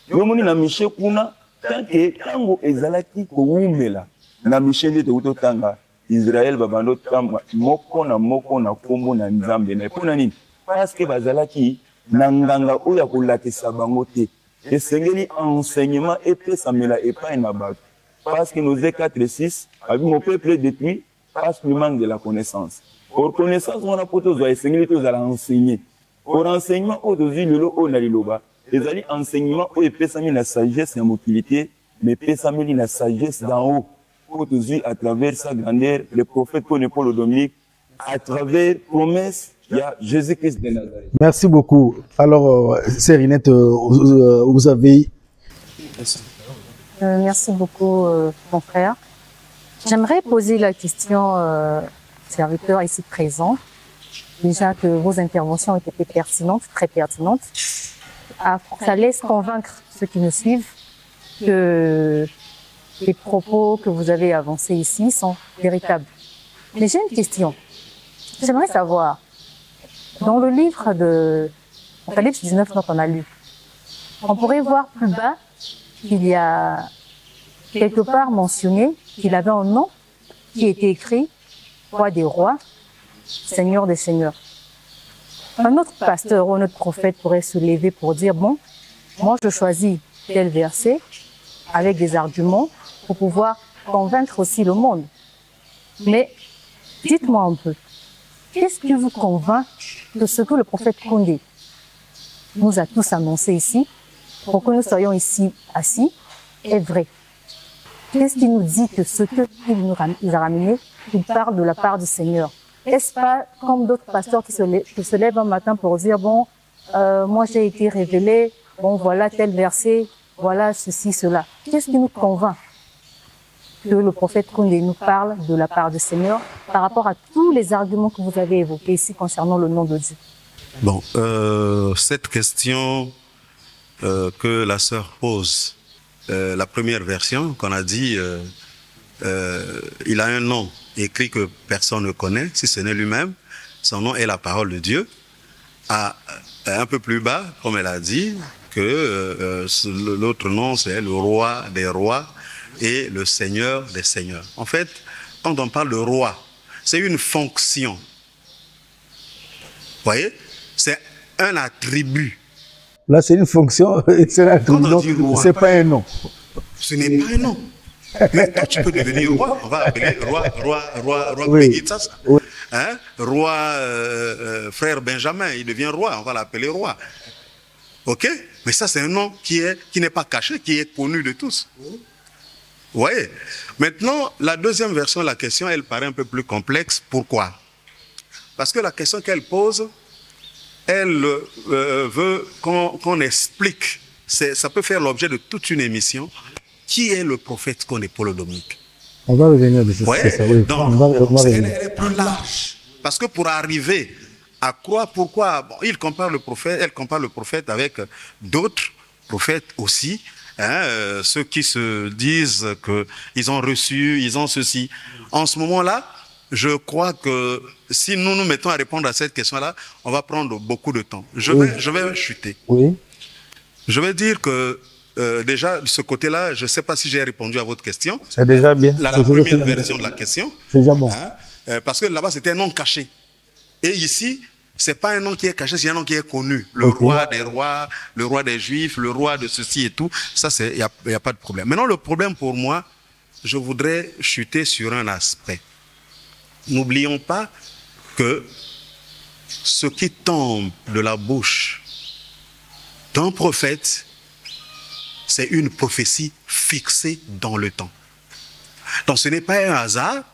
Yomoni na Michel kuna, tant que tango ezalaki ko umela, na Michel de utotanga, Israël babando tamba, moko na kombo na nzambe. Na pona nini? Parce que bazalaki, nanganga oya kolakisa bango te. Esengeli enseignement et pesamela epai na bato. Parce que nos 4-6, avec mon peuple détruit, parce qu'il manque de la connaissance. Pour connaissance, on a poto zo esengeli to za enseigner. Pour enseignement au dozi lelo o na liloba, ezali enseignement o epesami na sagesse na mobilité, mais pesameli na sagesse d'en haut. Au dozi à travers sa grandeur, le prophète Paul Dominique, à travers promesse, il y a Jésus-Christ de Nazareth. Merci beaucoup. Alors, Sérinette, vous avez... Merci beaucoup, mon frère. J'aimerais poser la question aux serviteurs ici présents. Déjà que vos interventions ont été pertinentes, très pertinentes. Ça laisse convaincre ceux qui nous suivent que les propos que vous avez avancés ici sont véritables. Mais j'ai une question. J'aimerais savoir, dans le livre de Apocalypse 19 dont on a lu, on pourrait voir plus bas qu'il y a quelque part mentionné qu'il avait un nom qui était écrit Roi des rois, Seigneur des seigneurs. Un autre pasteur ou un autre prophète pourrait se lever pour dire, bon, moi je choisis tel verset avec des arguments pour pouvoir convaincre aussi le monde. Mais dites-moi un peu, qu'est-ce qui vous convainc de ce que le prophète Condé nous a tous annoncé ici, pour que nous soyons ici assis, est vrai? Qu'est-ce qui nous dit que ce qu'il nous a ramené, il parle de la part du Seigneur? Est-ce pas comme d'autres pasteurs qui se lèvent un matin pour dire, bon, moi j'ai été révélé, bon voilà tel verset, voilà ceci, cela. Qu'est-ce qui nous convainc que le prophète Condé nous parle de la part du Seigneur par rapport à tous les arguments que vous avez évoqués ici concernant le nom de Dieu? Bon, cette question que la sœur pose, la première version qu'on a dit, il a un nom écrit que personne ne connaît, si ce n'est lui-même. Son nom est la parole de Dieu. Un peu plus bas, comme elle a dit, que l'autre nom c'est le roi des rois et le seigneur des seigneurs. En fait, quand on parle de roi, c'est une fonction. Vous voyez? C'est un attribut. Là, c'est une fonction, c'est un attribut, c'est pas un nom. Ce n'est pas un nom. Mais toi, tu peux devenir roi. On va appeler roi Oui. Begitsas. Oui. Hein? Roi frère Benjamin, il devient roi. On va l'appeler roi. Ok? Mais ça, c'est un nom qui n'est pas caché, qui est connu de tous. Vous voyez? Maintenant, la deuxième version de la question, elle paraît un peu plus complexe. Pourquoi? Parce que la question qu'elle pose, elle veut qu'on explique. Ça peut faire l'objet de toute une émission. Qui est le prophète qu'on est Paul Dominique? On va revenir dessus. Ouais. Ça, oui. Donc, elle est plus large. Parce que pour arriver à croire, pourquoi bon, elle compare le prophète avec d'autres prophètes aussi. Hein, ceux qui se disent qu'ils ont reçu, ils ont ceci. En ce moment-là, je crois que si nous nous mettons à répondre à cette question-là, on va prendre beaucoup de temps. Je vais chuter. Oui. Je vais dire que déjà, de ce côté-là, je ne sais pas si j'ai répondu à votre question. C'est déjà bien. La première version de la question. C'est déjà bon. Hein, parce que là-bas, c'était un nom caché. Et ici, ce n'est pas un nom qui est caché, c'est un nom qui est connu. Le roi des rois, le roi des Juifs, le roi de ceci et tout. Ça, il n'y a pas de problème. Maintenant, le problème pour moi, je voudrais chuter sur un aspect. N'oublions pas que ce qui tombe de la bouche d'un prophète, c'est une prophétie fixée dans le temps. Donc ce n'est pas un hasard.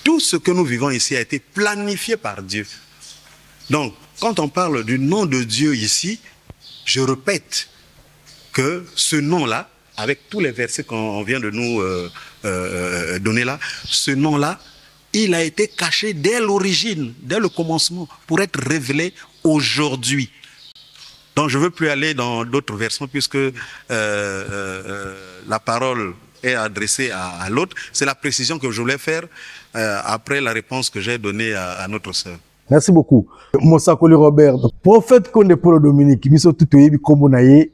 Tout ce que nous vivons ici a été planifié par Dieu. Donc, quand on parle du nom de Dieu ici, je répète que ce nom-là, avec tous les versets qu'on vient de nous donner là, ce nom-là, il a été caché dès l'origine, dès le commencement, pour être révélé aujourd'hui. Donc, je ne veux plus aller dans d'autres versions, puisque la parole est adressée à l'autre. C'est la précision que je voulais faire après la réponse que j'ai donnée à notre sœur. Merci beaucoup. Mosakoli Robert, prophète Konde Polo Dominique, biso tuto yebi kombo na ye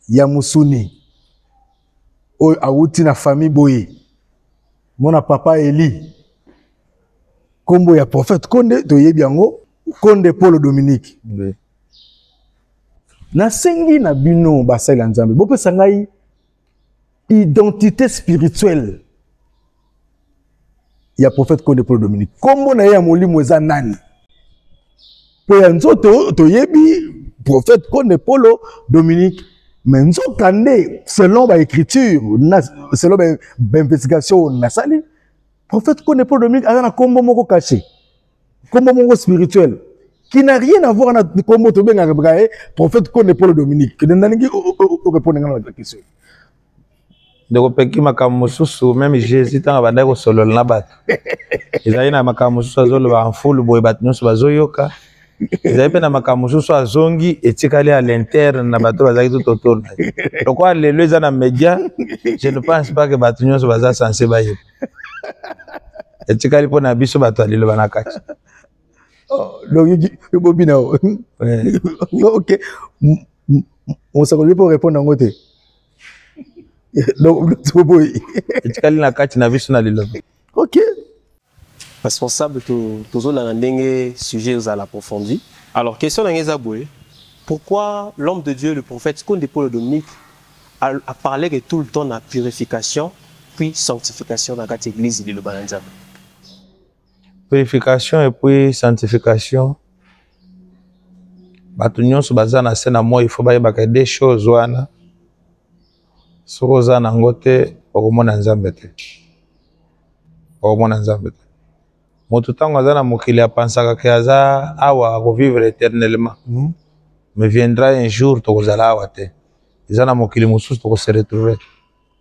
ya musuni. O awuti na famille boye. Mona papa Eli. Kombo ya prophète Konde to yebi yango Konde Polo Dominique. Oui. Na sengi na bino basali nzambe. Bo pesa ngai identité spirituelle. Il y a prophète Konde Polo Dominique. Kombo na ya molimo eza nani? Po ya nzoto to yebi prophète Konde Polo Dominique, mais nzokande selon ba écriture, selon ba investigation na sali, prophète Konde Polo Dominique a na kombo moko caché. Kombo moko spirituel qui n'a rien à voir avec kombo to benga prophète Konde Polo Dominique. Que ndani répondre à la question. Donc peki makambo mosusu même Jésus tanga bandai ko solola na bato ezali na makambo mosusu azoloba en full boye bato nyonso bazoyoka ezali mpe na makambo mosusu azongi etikali à l'interne na bato bazalaki tout autour na ye. Donc lelo eza na média, je ne pense pas que bato nyonso baza censé bayeba etikali mpo na biso bato aliloba na kati. Donc bobina ok on s'accorde pour répondre en côté. Donc, ok. Responsable, toujours dans le sujet à l'approfondi. Alors, question d'Angezaboué. Pourquoi l'homme de Dieu, le prophète Konde Polo Dominique, a parlé que tout le temps de la purification, puis sanctification dans l'église de l'Obananzam? Purification et puis sanctification. Batunyon se basant na scène à moi, il faut que des choses wana. Sokoza na ngote okomona nzambe te. Okomona nzambe te. Moto tango aza na mokili apansaka ke aza awa ko vivre éternellement. Mais viendra un jour tokozala awa te. Eza na mokili mosusu toko se retrouver.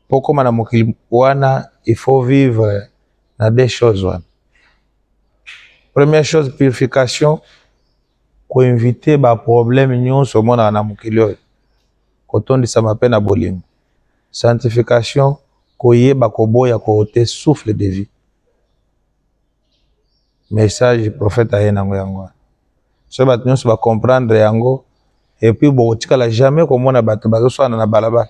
Pokoma na mokili wana il faut vivre na des choses wana. Première chose, purification, ko inviter ba problème nyonso mona na mokili oyo. Kotondisa mape na bolingo. Sanctification, koyeba koboya kote souffle de vie. Message du prophète aye nango yango. So bat nyonso ba comprendre yango et puis bo tikala jamais komona bato bazoswana na balabala.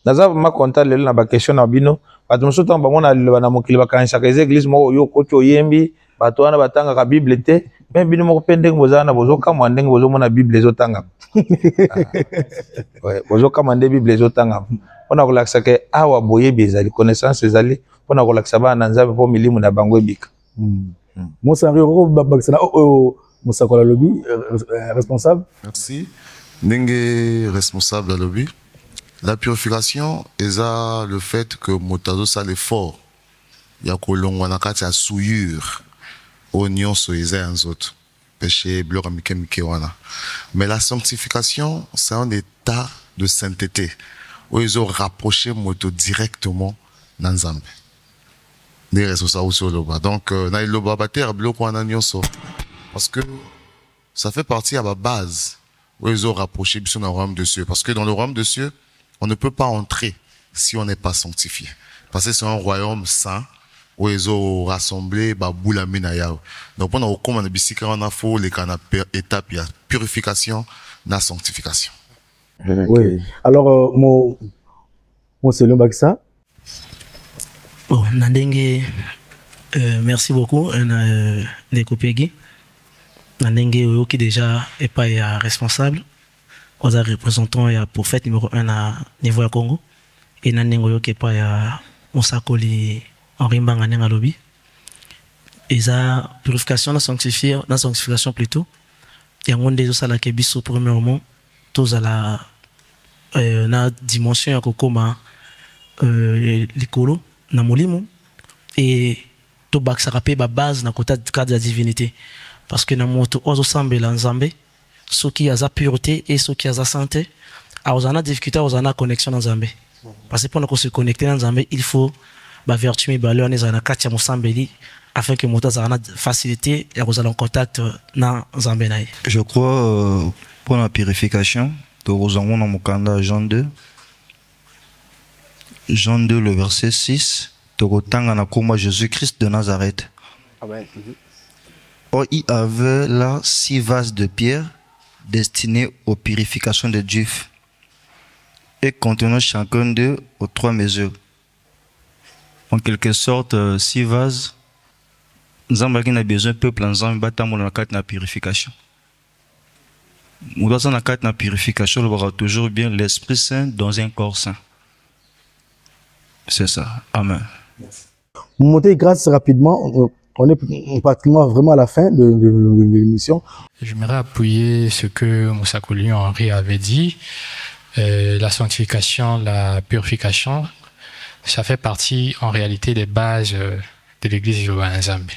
Naza ma contact lelo na ba question na bino, bato mosusu tamba mona lelo na mokili ba kanisa ka église moko yo kocho yembi, bato wana batanga ka Bible te, même bino moko pendeng bozana bozoka mwandeng bozomona Bible ezotanga. Ouais, bozoka mande Bible ezotanga. On a relaxé que awa boye bezali connaissance ezali on a relaxé ba na nzambe po milimu na bango ebika. Moussa Babakana Moussa Kola Lobby responsable. Merci. Ndenge responsable à lobby. La purification est le fait que motazo ça l'effort. Ya kolongwa na kati ya souillure oignon so eza nzoto. Péché blora mike wana. Mais la sanctification c'est un état de sainteté. Où ils ont rapproché moto directement dans Nzambe. Des ressources sur le bas. Donc, na le bas terre bloc en anyonso. Parce que ça fait partie à la base où ils ont rapproché dans le royaume de cieux. Parce que dans le royaume de cieux, on ne peut pas entrer si on n'est pas sanctifié. Parce que c'est un royaume saint où ils ont rassemblé baboula minayao. Donc, on a au commun de bicycle, on a faux les canapés étapes, il y a purification, la sanctification. Oui. Alors, mon Selon Baksa. Bon, Nandenge, merci beaucoup, Nekopegi. Nandenge, qui déjà est pas responsable, aux représentants et prophète numéro 1 à niveau à Congo. Et Nandenge, qui est pas Moussakoli Henri Mbanga Lobby. Et ça, purification, la sanctification plutôt. Il y a un monde déjà là qui est biso premièrement. Tous à la dimension ya kokoma likolo na molimo et to bakisaka pe ba base na côté de la divinité parce que na moto ozo sambela nzambe soki aza pureté et soki aza santé azana difficulté azana connexion na nzambe parce que pour se connecter na nzambe il faut ba vertu mi baleur na zana katia mosambeli afin que moto azana facilité et azala en contact na nzambe na. Je crois pour la purification de Rosangon dans Mokanda Jean 2 le verset 6 Togotanga na koma Jésus-Christ de Nazareth. Amen. Or il avait là 6 vases de pierre destinés aux purifications des Juifs et contenant chacun d'eux aux 3 mesures. En quelque sorte, 6 vases. Nous avons besoin de peuple ensemble batamo na carte na purification. Nous avons na carte na purification, on aura toujours bien l'Esprit Saint dans un corps saint. C'est ça. Amen. Montez grâce rapidement. On est pratiquement vraiment à la fin de l'émission. J'aimerais appuyer ce que Moussa Koulion Henri avait dit. La sanctification, la purification, ça fait partie en réalité des bases de l'église Jéhovah Nzambe.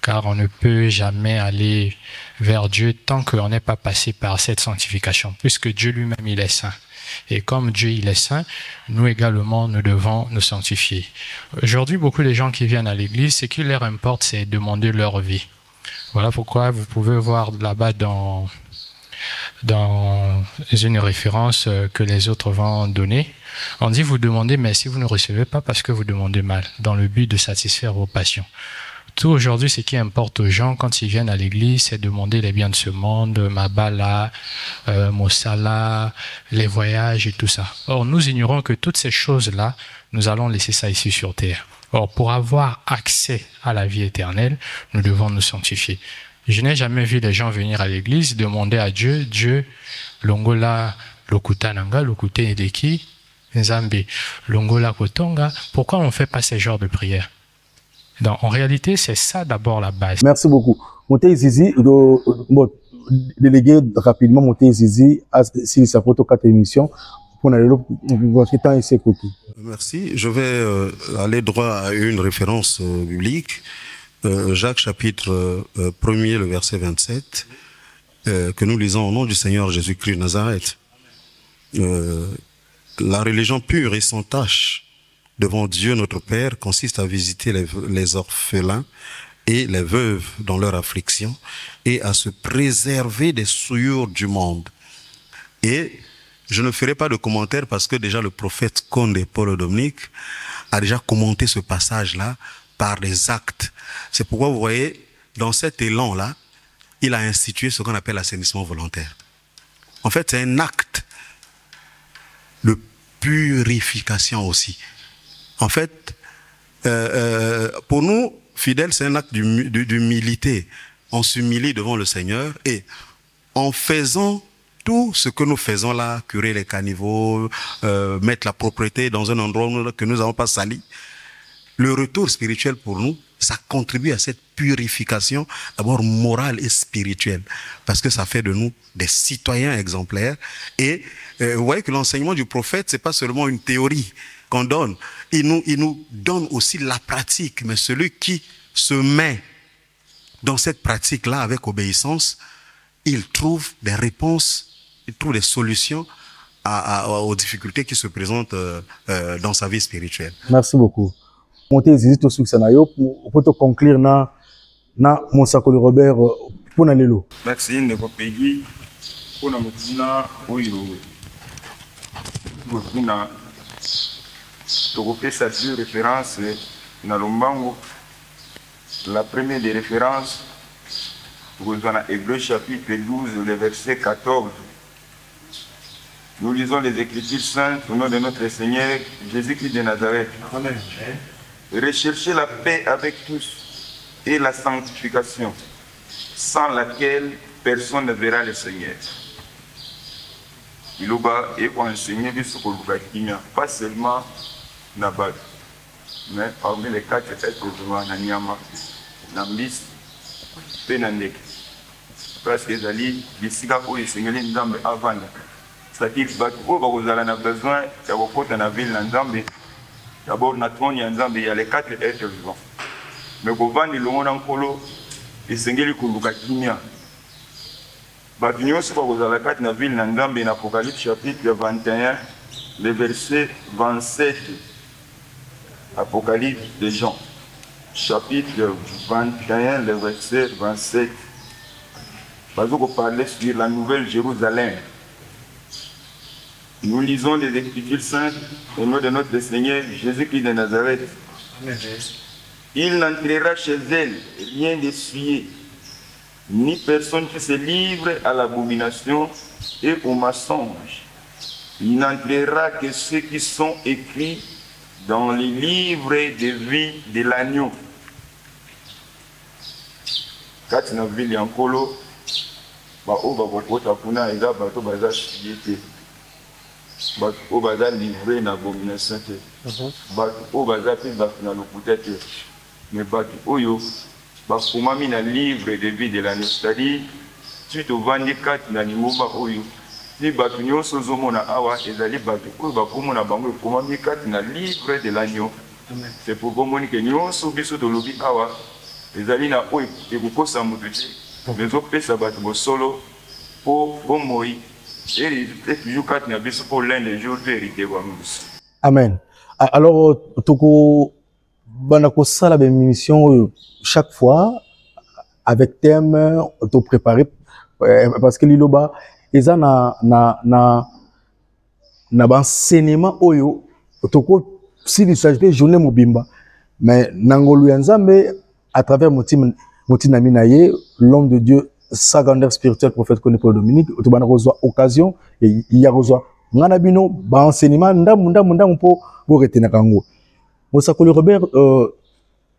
Car on ne peut jamais aller vers Dieu tant qu'on n'est pas passé par cette sanctification, puisque Dieu lui-même il est saint. Et comme Dieu il est saint, nous également nous devons nous sanctifier. Aujourd'hui, beaucoup de gens qui viennent à l'église, ce qui leur importe, c'est demander leur vie. Voilà pourquoi vous pouvez voir là-bas dans une référence que les autres vont donner. On dit vous demandez, mais si vous ne recevez pas parce que vous demandez mal, dans le but de satisfaire vos passions. Tout aujourd'hui, ce qui importe aux gens quand ils viennent à l'église, c'est demander les biens de ce monde, Mabala, Mossala, les voyages et tout ça. Or, nous ignorons que toutes ces choses-là, nous allons laisser ça ici sur terre. Or, pour avoir accès à la vie éternelle, nous devons nous sanctifier. Je n'ai jamais vu les gens venir à l'église demander à Dieu, Dieu, Longola, Lokuta Nanga, Lokute Edeki, Nzambe, Longola Kotonga. Pourquoi on ne fait pas ces genres de prières? Donc, en réalité, c'est ça d'abord la base. Merci beaucoup. Montez Zizi, délégué rapidement Montez Zizi à sa photo 4 émissions pour votre temps et ses coquilles. Merci. Je vais aller droit à une référence biblique. Jacques chapitre 1er, le verset 27, que nous lisons au nom du Seigneur Jésus-Christ de Nazareth. La religion pure et sans tache devant Dieu notre Père consiste à visiter les orphelins et les veuves dans leur affliction et à se préserver des souillures du monde. Et je ne ferai pas de commentaire parce que déjà le prophète Condé Paul Dominique a déjà commenté ce passage-là par des actes. C'est pourquoi vous voyez, dans cet élan-là, il a institué ce qu'on appelle l'assainissement volontaire. En fait, c'est un acte de purification aussi. En fait, pour nous, fidèles, c'est un acte d'humilité. On s'humilie devant le Seigneur et en faisant tout ce que nous faisons là, curer les caniveaux, mettre la propreté dans un endroit que nous n'avons pas sali, le retour spirituel pour nous, ça contribue à cette purification, d'abord morale et spirituelle, parce que ça fait de nous des citoyens exemplaires. Et vous voyez que l'enseignement du prophète, c'est pas seulement une théorie qu'on donne, il nous donne aussi la pratique. Mais celui qui se met dans cette pratique-là avec obéissance, il trouve des réponses, il trouve des solutions aux difficultés qui se présentent dans sa vie spirituelle. Merci beaucoup. Montez Zizi to succès na yo pour te conclure na Monsakoli Robert pour na lelo. Merci ndeko Peggy pour na mutina oyo. Mutina to faire deux références dans Lombango. La première des références vous dans Hébreux chapitre 12 le verset 14. Nous lisons les Écritures saintes au nom de notre Seigneur Jésus-Christ de Nazareth. Amen. Recherchez la paix avec tous et la sanctification, sans laquelle personne ne verra le Seigneur. Il est enseigné pas seulement Nabal, mais parmi les 4 êtres de Nanyama, Nambis, Penandek. Parce que Zali, les cigares où ils seigneurs Nzambe avant. C'est-à-dire que vous avez besoin de la ville Nzambe. D'abord, il y a les 4 êtres vivants. Mais quand on est loin dans Kolo, il s'engage le Kimia. Batunyo, c'est pas vous avez 4 villes dans l'Apocalypse chapitre 21, le verset 27. Apocalypse de Jean, chapitre 21, le verset 27. Parce qu'on parlait sur la nouvelle Jérusalem. Nous lisons les Écritures saintes au nom de notre Seigneur Jésus-Christ de Nazareth. Il n'entrera chez elle rien d'essuyé, ni personne qui se livre à l'abomination et au mensonge. Il n'entrera que ceux qui sont écrits dans les livres de vie de l'agneau. Quand tu as vu les Ankolo, on va au bazar livré na abomination te au bazar pe na lokuta te mais bato oyo bakomami na livre de vie de l'année, c'est-à-dire suite au vandi kati na nimba oyo si bato nyonso ozomona awa ezali bato oyo bakomona bango ekomami kati na livre de l'agneau. C'est pour bomoni ke nyonso biso tolobi awa ezali na oyo ekokosa motu te mais opesa bato bosolo po bomoi. Amen. Alors, toko banako sala ben mission chaque fois avec thème to préparé parce que liloba eza na enseignement oyo toko si il s'agit de journée mobimba mais nangolu nzambe à travers motina minaye l'homme de Dieu secondaire spirituel prophète connaît pour Dominique tu vas avoir occasion et il y a besoin ngana bino ba enseignement ndamu po retenir kango Mosakoli Robert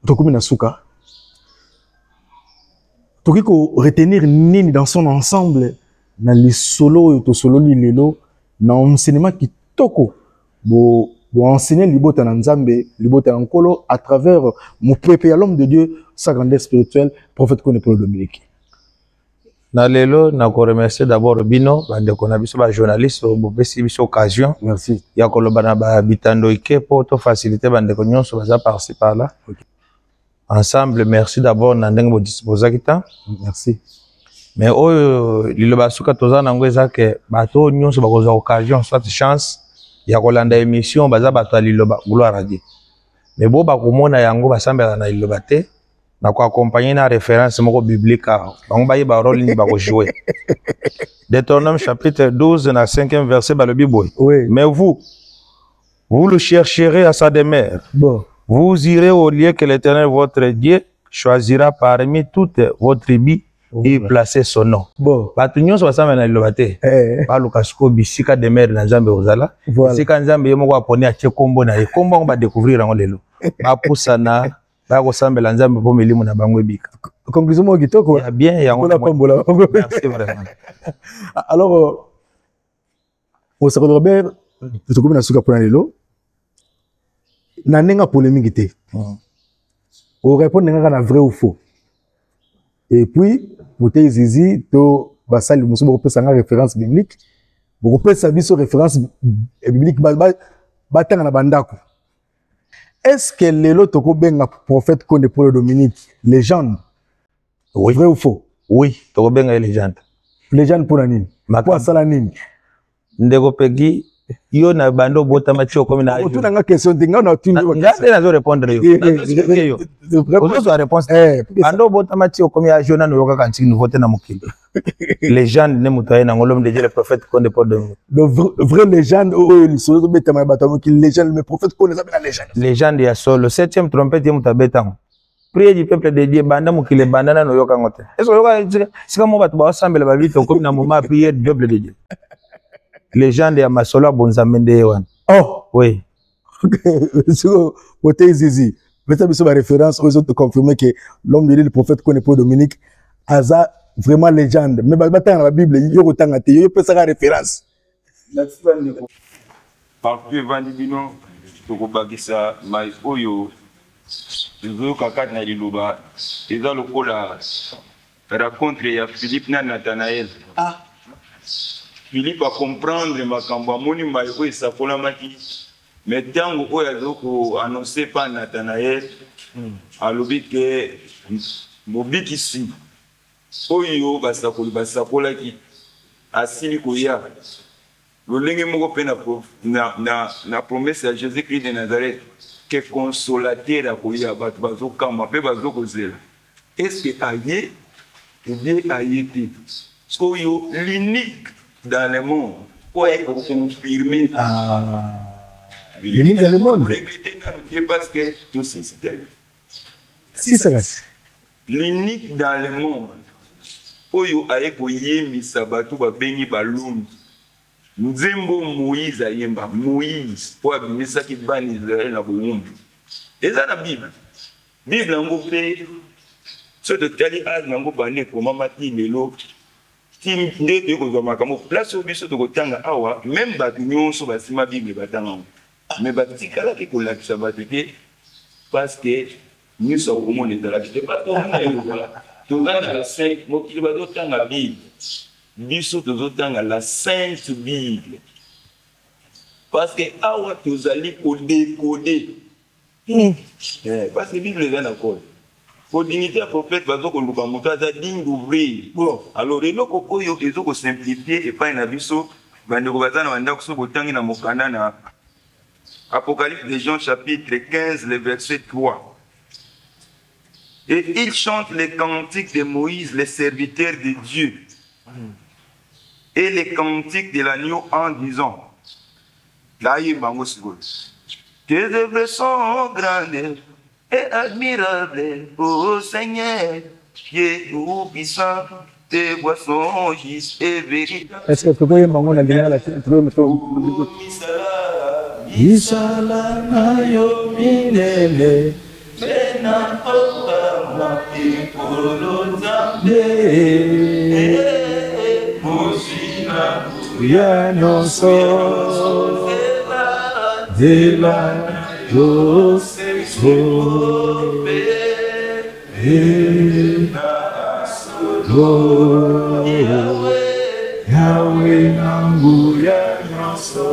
tokumi na suka toki ko retenir nini dans son ensemble na les solo to solo lilelo na enseignement qui toko bo enseigner libota na nzambe libota na nkolo à travers mon peuple l'homme de Dieu secondaire spirituel prophète connaît pour Dominique. Na lelo na ko remercier d'abord bino bande ko na biso ba journaliste bo pesi biso occasion. Merci. Ya ko loba na ba bitando ike po to faciliter bande ko nyonso baza par-ci par-là. Okay. Ensemble merci d'abord na ndenge bo disposer kita. Merci. Mais oyo liloba suka toza na ngweza ke bato nyonso bakoza occasion soit chance ya ko landa émission baza bato liloba gloire à Dieu. Mais bo ba ko mona yango basambela na liloba te. Na ko accompagner na référence moko biblique on ba yeba rôle ni ba ko jouer. Deutéronome chapitre 12 na 5e verset ba le Bible. Oui. Mais vous le chercherez à sa demeure. Bon. Vous irez au lieu que l'Éternel votre Dieu choisira parmi toutes vos tribus et placer son nom. Bon. Batu nyonso basama na lobate. Ba lukasko bisika demeure na Nzambe ozala. Bisika Nzambe yemo ko aponi a kombo na kombo on va découvrir ngo lelo. Ba pusana conclusion mo kitoko bien merci vraiment. Alors Mosakoli Robert tokomi na suka pona lelo na nenga polémique te o répondre na vrai ou faux et puis Motei Zizi to basali musu bo pesa nga référence biblique bo pesa biso référence biblique ba tanga na bandako. Est-ce que lelo toko benga prophète connaît pour Dominique légende? Oui. Vrai ou faux? Oui, toko benga légende. Légende pour nini? Pour sala nini? Ndeko pegi yo na bando bota macho comme na. Tu n'as question dinga na tu. Ngade na zo répondre yo. Ozo so réponse. Bando bota macho comme ya jona no yoka kanti nous voter na mokili. Légende ne mutaye na ngolom de Dieu le prophète connaît pour Dominique. Le vrai légende o solo beta ma bata mokili légende le prophète connaît ça la légende. Légende ya solo 7e trompette ya mutabeta. Prière du peuple de Dieu banda mokili banda no yoka ngote. Est-ce yoka sika mo batu ba sambela ba vite comme na moment prière du peuple de Dieu. Légende ya masolo bonzamende yewan. Oh oui. Sur Motei Zizi. Peut-être biso ba référence aux autres confirmer que l'homme de Dieu le prophète connaît pour Dominique aza vraiment légende mais ba tanga la Bible yo tanga te yo pesa ka référence. Par que vandibino toko bagisa mai oyo zo kakati na liloba eza lokola rencontre ya Philippe na Nathanaël. Philippe a comprendre makambo amoni mai oyo esakolamaki mais ntango oyo azokoannonce pa Nathanael alobi ke mobikisi oyo basakolaki asili koya lolenge moko mpe na promese ya Jésus-Christ de Nazareth ke consolateur akoya bato bazokamba mpe bazokozela est-ce que aye ou bien aye te oyo l'unique dans le monde oyo confirmer l'unique dans le monde parce que tout système si ça reste l'unique dans le monde oyo aye koyemisa bato babengi balumbi nzembo Moïse ayemba Moïse po abimisaki bana Israël na bolumbi eza na Bible yango mpe so totali age nango bande ekomamaki lelo ti nde toyekozwa makambo place oyo biso tokotanga awa même bato nyonso basima Bible batanga ngo mais batikalaki kolakisa bato te parce que nyonso akomona ezalaki te tozanga la sainte mokili bazotanga Bible biso tozotanga la sainte Bible parce que awa tozali kodekode parce que Bible eza na kode pour dignité ya prophète bazokoluka moto aza digne d'ouvrir alors eloko oyo ezokosimplifie epai na biso bandeko baza na bandako so botangi na mokanda na Apocalypse de Jean chapitre 15 le verset 3. Et il chante les cantiques de Moïse, le serviteur de Dieu, et les cantiques de l'agneau en disant, tes œuvres sont grandes et admirables, ô Seigneur, Dieu tout-puissant, tes voix sont justes et véritables. Est-ce que tu peux me la Isala na yo minele Bena oka mati polo zambe Mosina ya nyonso Dela yo seso Bena solo Yahweh nangu ya nyonso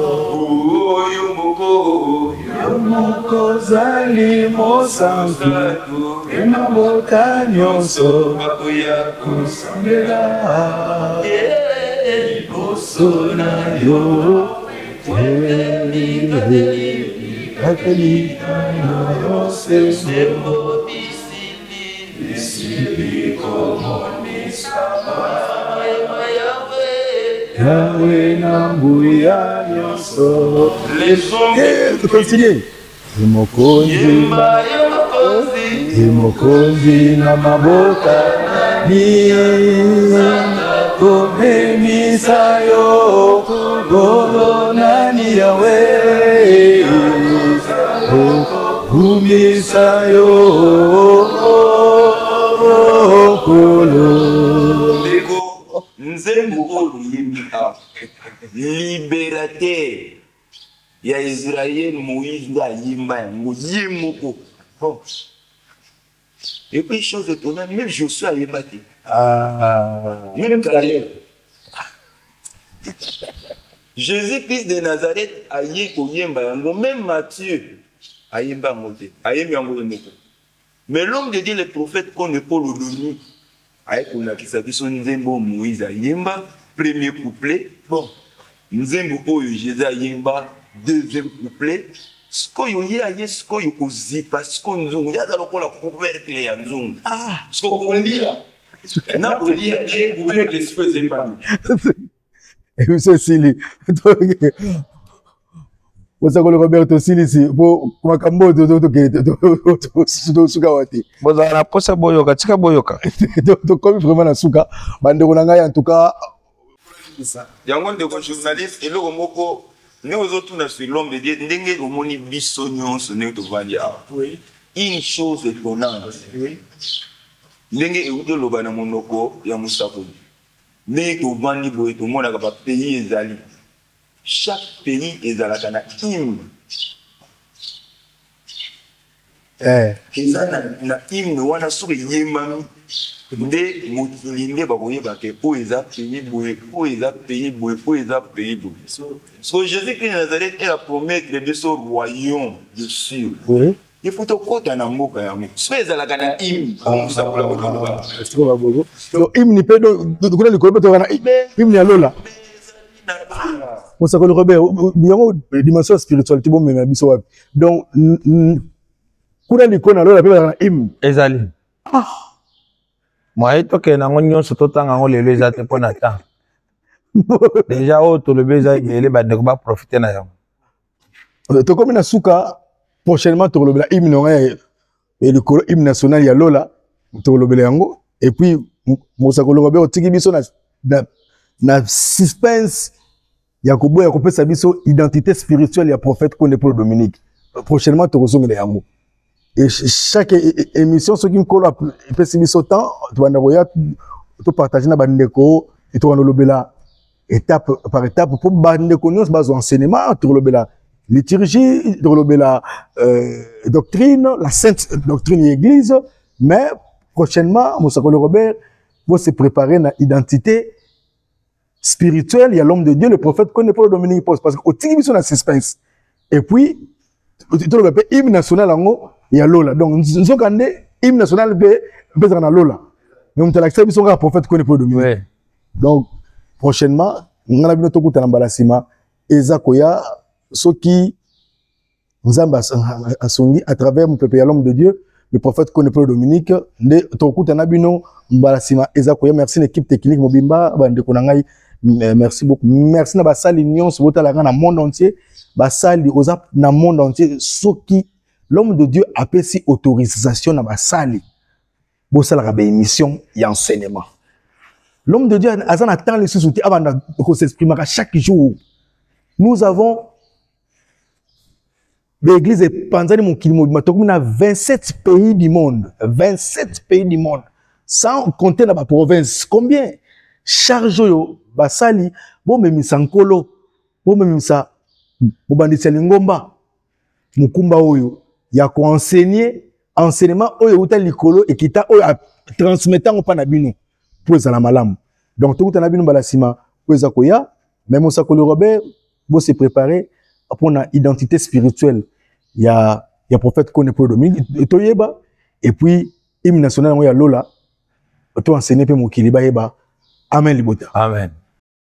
Yomoko zali mosantu Emabota nyonso Bakuya kusambela Iboso na yo Kakelita na yo Sembo Isili komoni sama Yahweh nangu ya nyonso Les hommes continue Imokonzi na maboka ni Komemisa yo Golo ni Yahweh Kumisa yo Golo Nzembo oyo yemi a libérateur ya Israël Moïse da yimba yango yemoko. Et puis chose étonnante, même Josué a yemba te. Même Caleb. Jésus-Christ de Nazareth a yemba yango, même Matthieu a yemba yango te. A yemba yango yemoko. Mais l'homme de Dieu, le prophète qu'on ne peut le donner, avec on a son nzembo Moïse a yemba premier couplet bon nzembo oyo Jésus a yemba deuxième couplet skoyo ye a skoyo kozipa sko nzungu ya dalo kola couvercle ya nzungu sko kolia na kolia et couvercle se faisait pas et monsieur Sili Wasakolo Roberto Silisi bo makambo to suka wati boza na posa boyoka tika boyoka to comme vraiment na suka bande ko nanga en tout cas yango ndeko journaliste eloko moko ne ozotuna sur l'homme de Dieu ndenge omoni biso nyonso ne to vandi a une chose étonnante ndenge euto loba na monoko ya musakoli ne to vandi boye to mona ka pays ezali. Chaque pays est à la hymne. eza na hymne wana soki eyembami nde mokili nde bakoyeba ke oyo eza pays boye oyo eza pays boye oyo eza pays boye so Jésus-Christ de Nazareth est la promettre de ce royaume de sûr. Il faut tokota na mboka yango so ezalaka na hymne omusakola koloba donc hymne mpe kuna likolo mpe tokana hymne ya lola mosakoli Robert yango dimension ya spiritualité bomema biso wapi donc kuna likolo na lola mpe bazala na hymne ezali moi tokende nango nyonso totanga yango lelo eza te mpo na temps déjà oyo tolobi eza ebele bandeko baprofite na yango tokomi na suka prochainement tokolobela hymne nanga ya likolo hymne national ya lola tokolobela yango et puis mosakoli Robert otiki biso na suspense ya koboya kopesa biso identité spirituelle ya prophète Konde Paul Dominique prochainement tokozongela yango et chaque émission soki nkolo epesi biso temps tobanda koya topartage na bandeko et tokolobela étape par étape pour bandeko nyonso bazwa enseignement tokolobela liturgie tokolobela doctrine la sainte doctrine de l'église mais prochainement mosakoli Robert va se préparer na identité spirituelle, il y a l'homme de Dieu, le prophète Konde Paul Dominique Post, parce qu'au tigre sur la suspense. Et puis, tout le hymne national en il y a Lola. Donc, nous avons un hymne national B dans Lola. Mais on a l'accepté sur le prophète Konde Paul Dominique. Donc, prochainement, on a vu notre Tambalasima, Eza Koya, ceux qui nous ont à travers mon peuple, l'homme de Dieu, le prophète Konde Paul Dominique, ne tokuta nabino Mbalasima Eza Koya, merci l'équipe technique Mobimba, bande konangai. Merci beaucoup. Merci na basali nyonso botala na monde entier. Basali oza na monde entier. Soki l'homme de Dieu a pesi autorisation na basali. Bosala ka émission et enseignement. L'homme de Dieu a un temps les sous-soutis avant de s'exprimer chaque jour. Nous avons l'église de Panzani Moukilimo, on a 27 pays du monde. 27 pays du monde. Sans compter dans ma province. Combien? Charge yo basali bo memisa nkolo bo memisa mobandisi lingomba mukumba oyo ya ko enseignement oyo uta likolo ekita oyo transmettant pa na bino pour ezala malamu donc tout na bino balasima po eza koya même mosakoli Robert bo se préparer pour na identité spirituelle ya prophète Konde Paul Dominique toyeba et puis hymne national ya Lola to enseigner pe mokili ba yeba. Amen libota. Amen.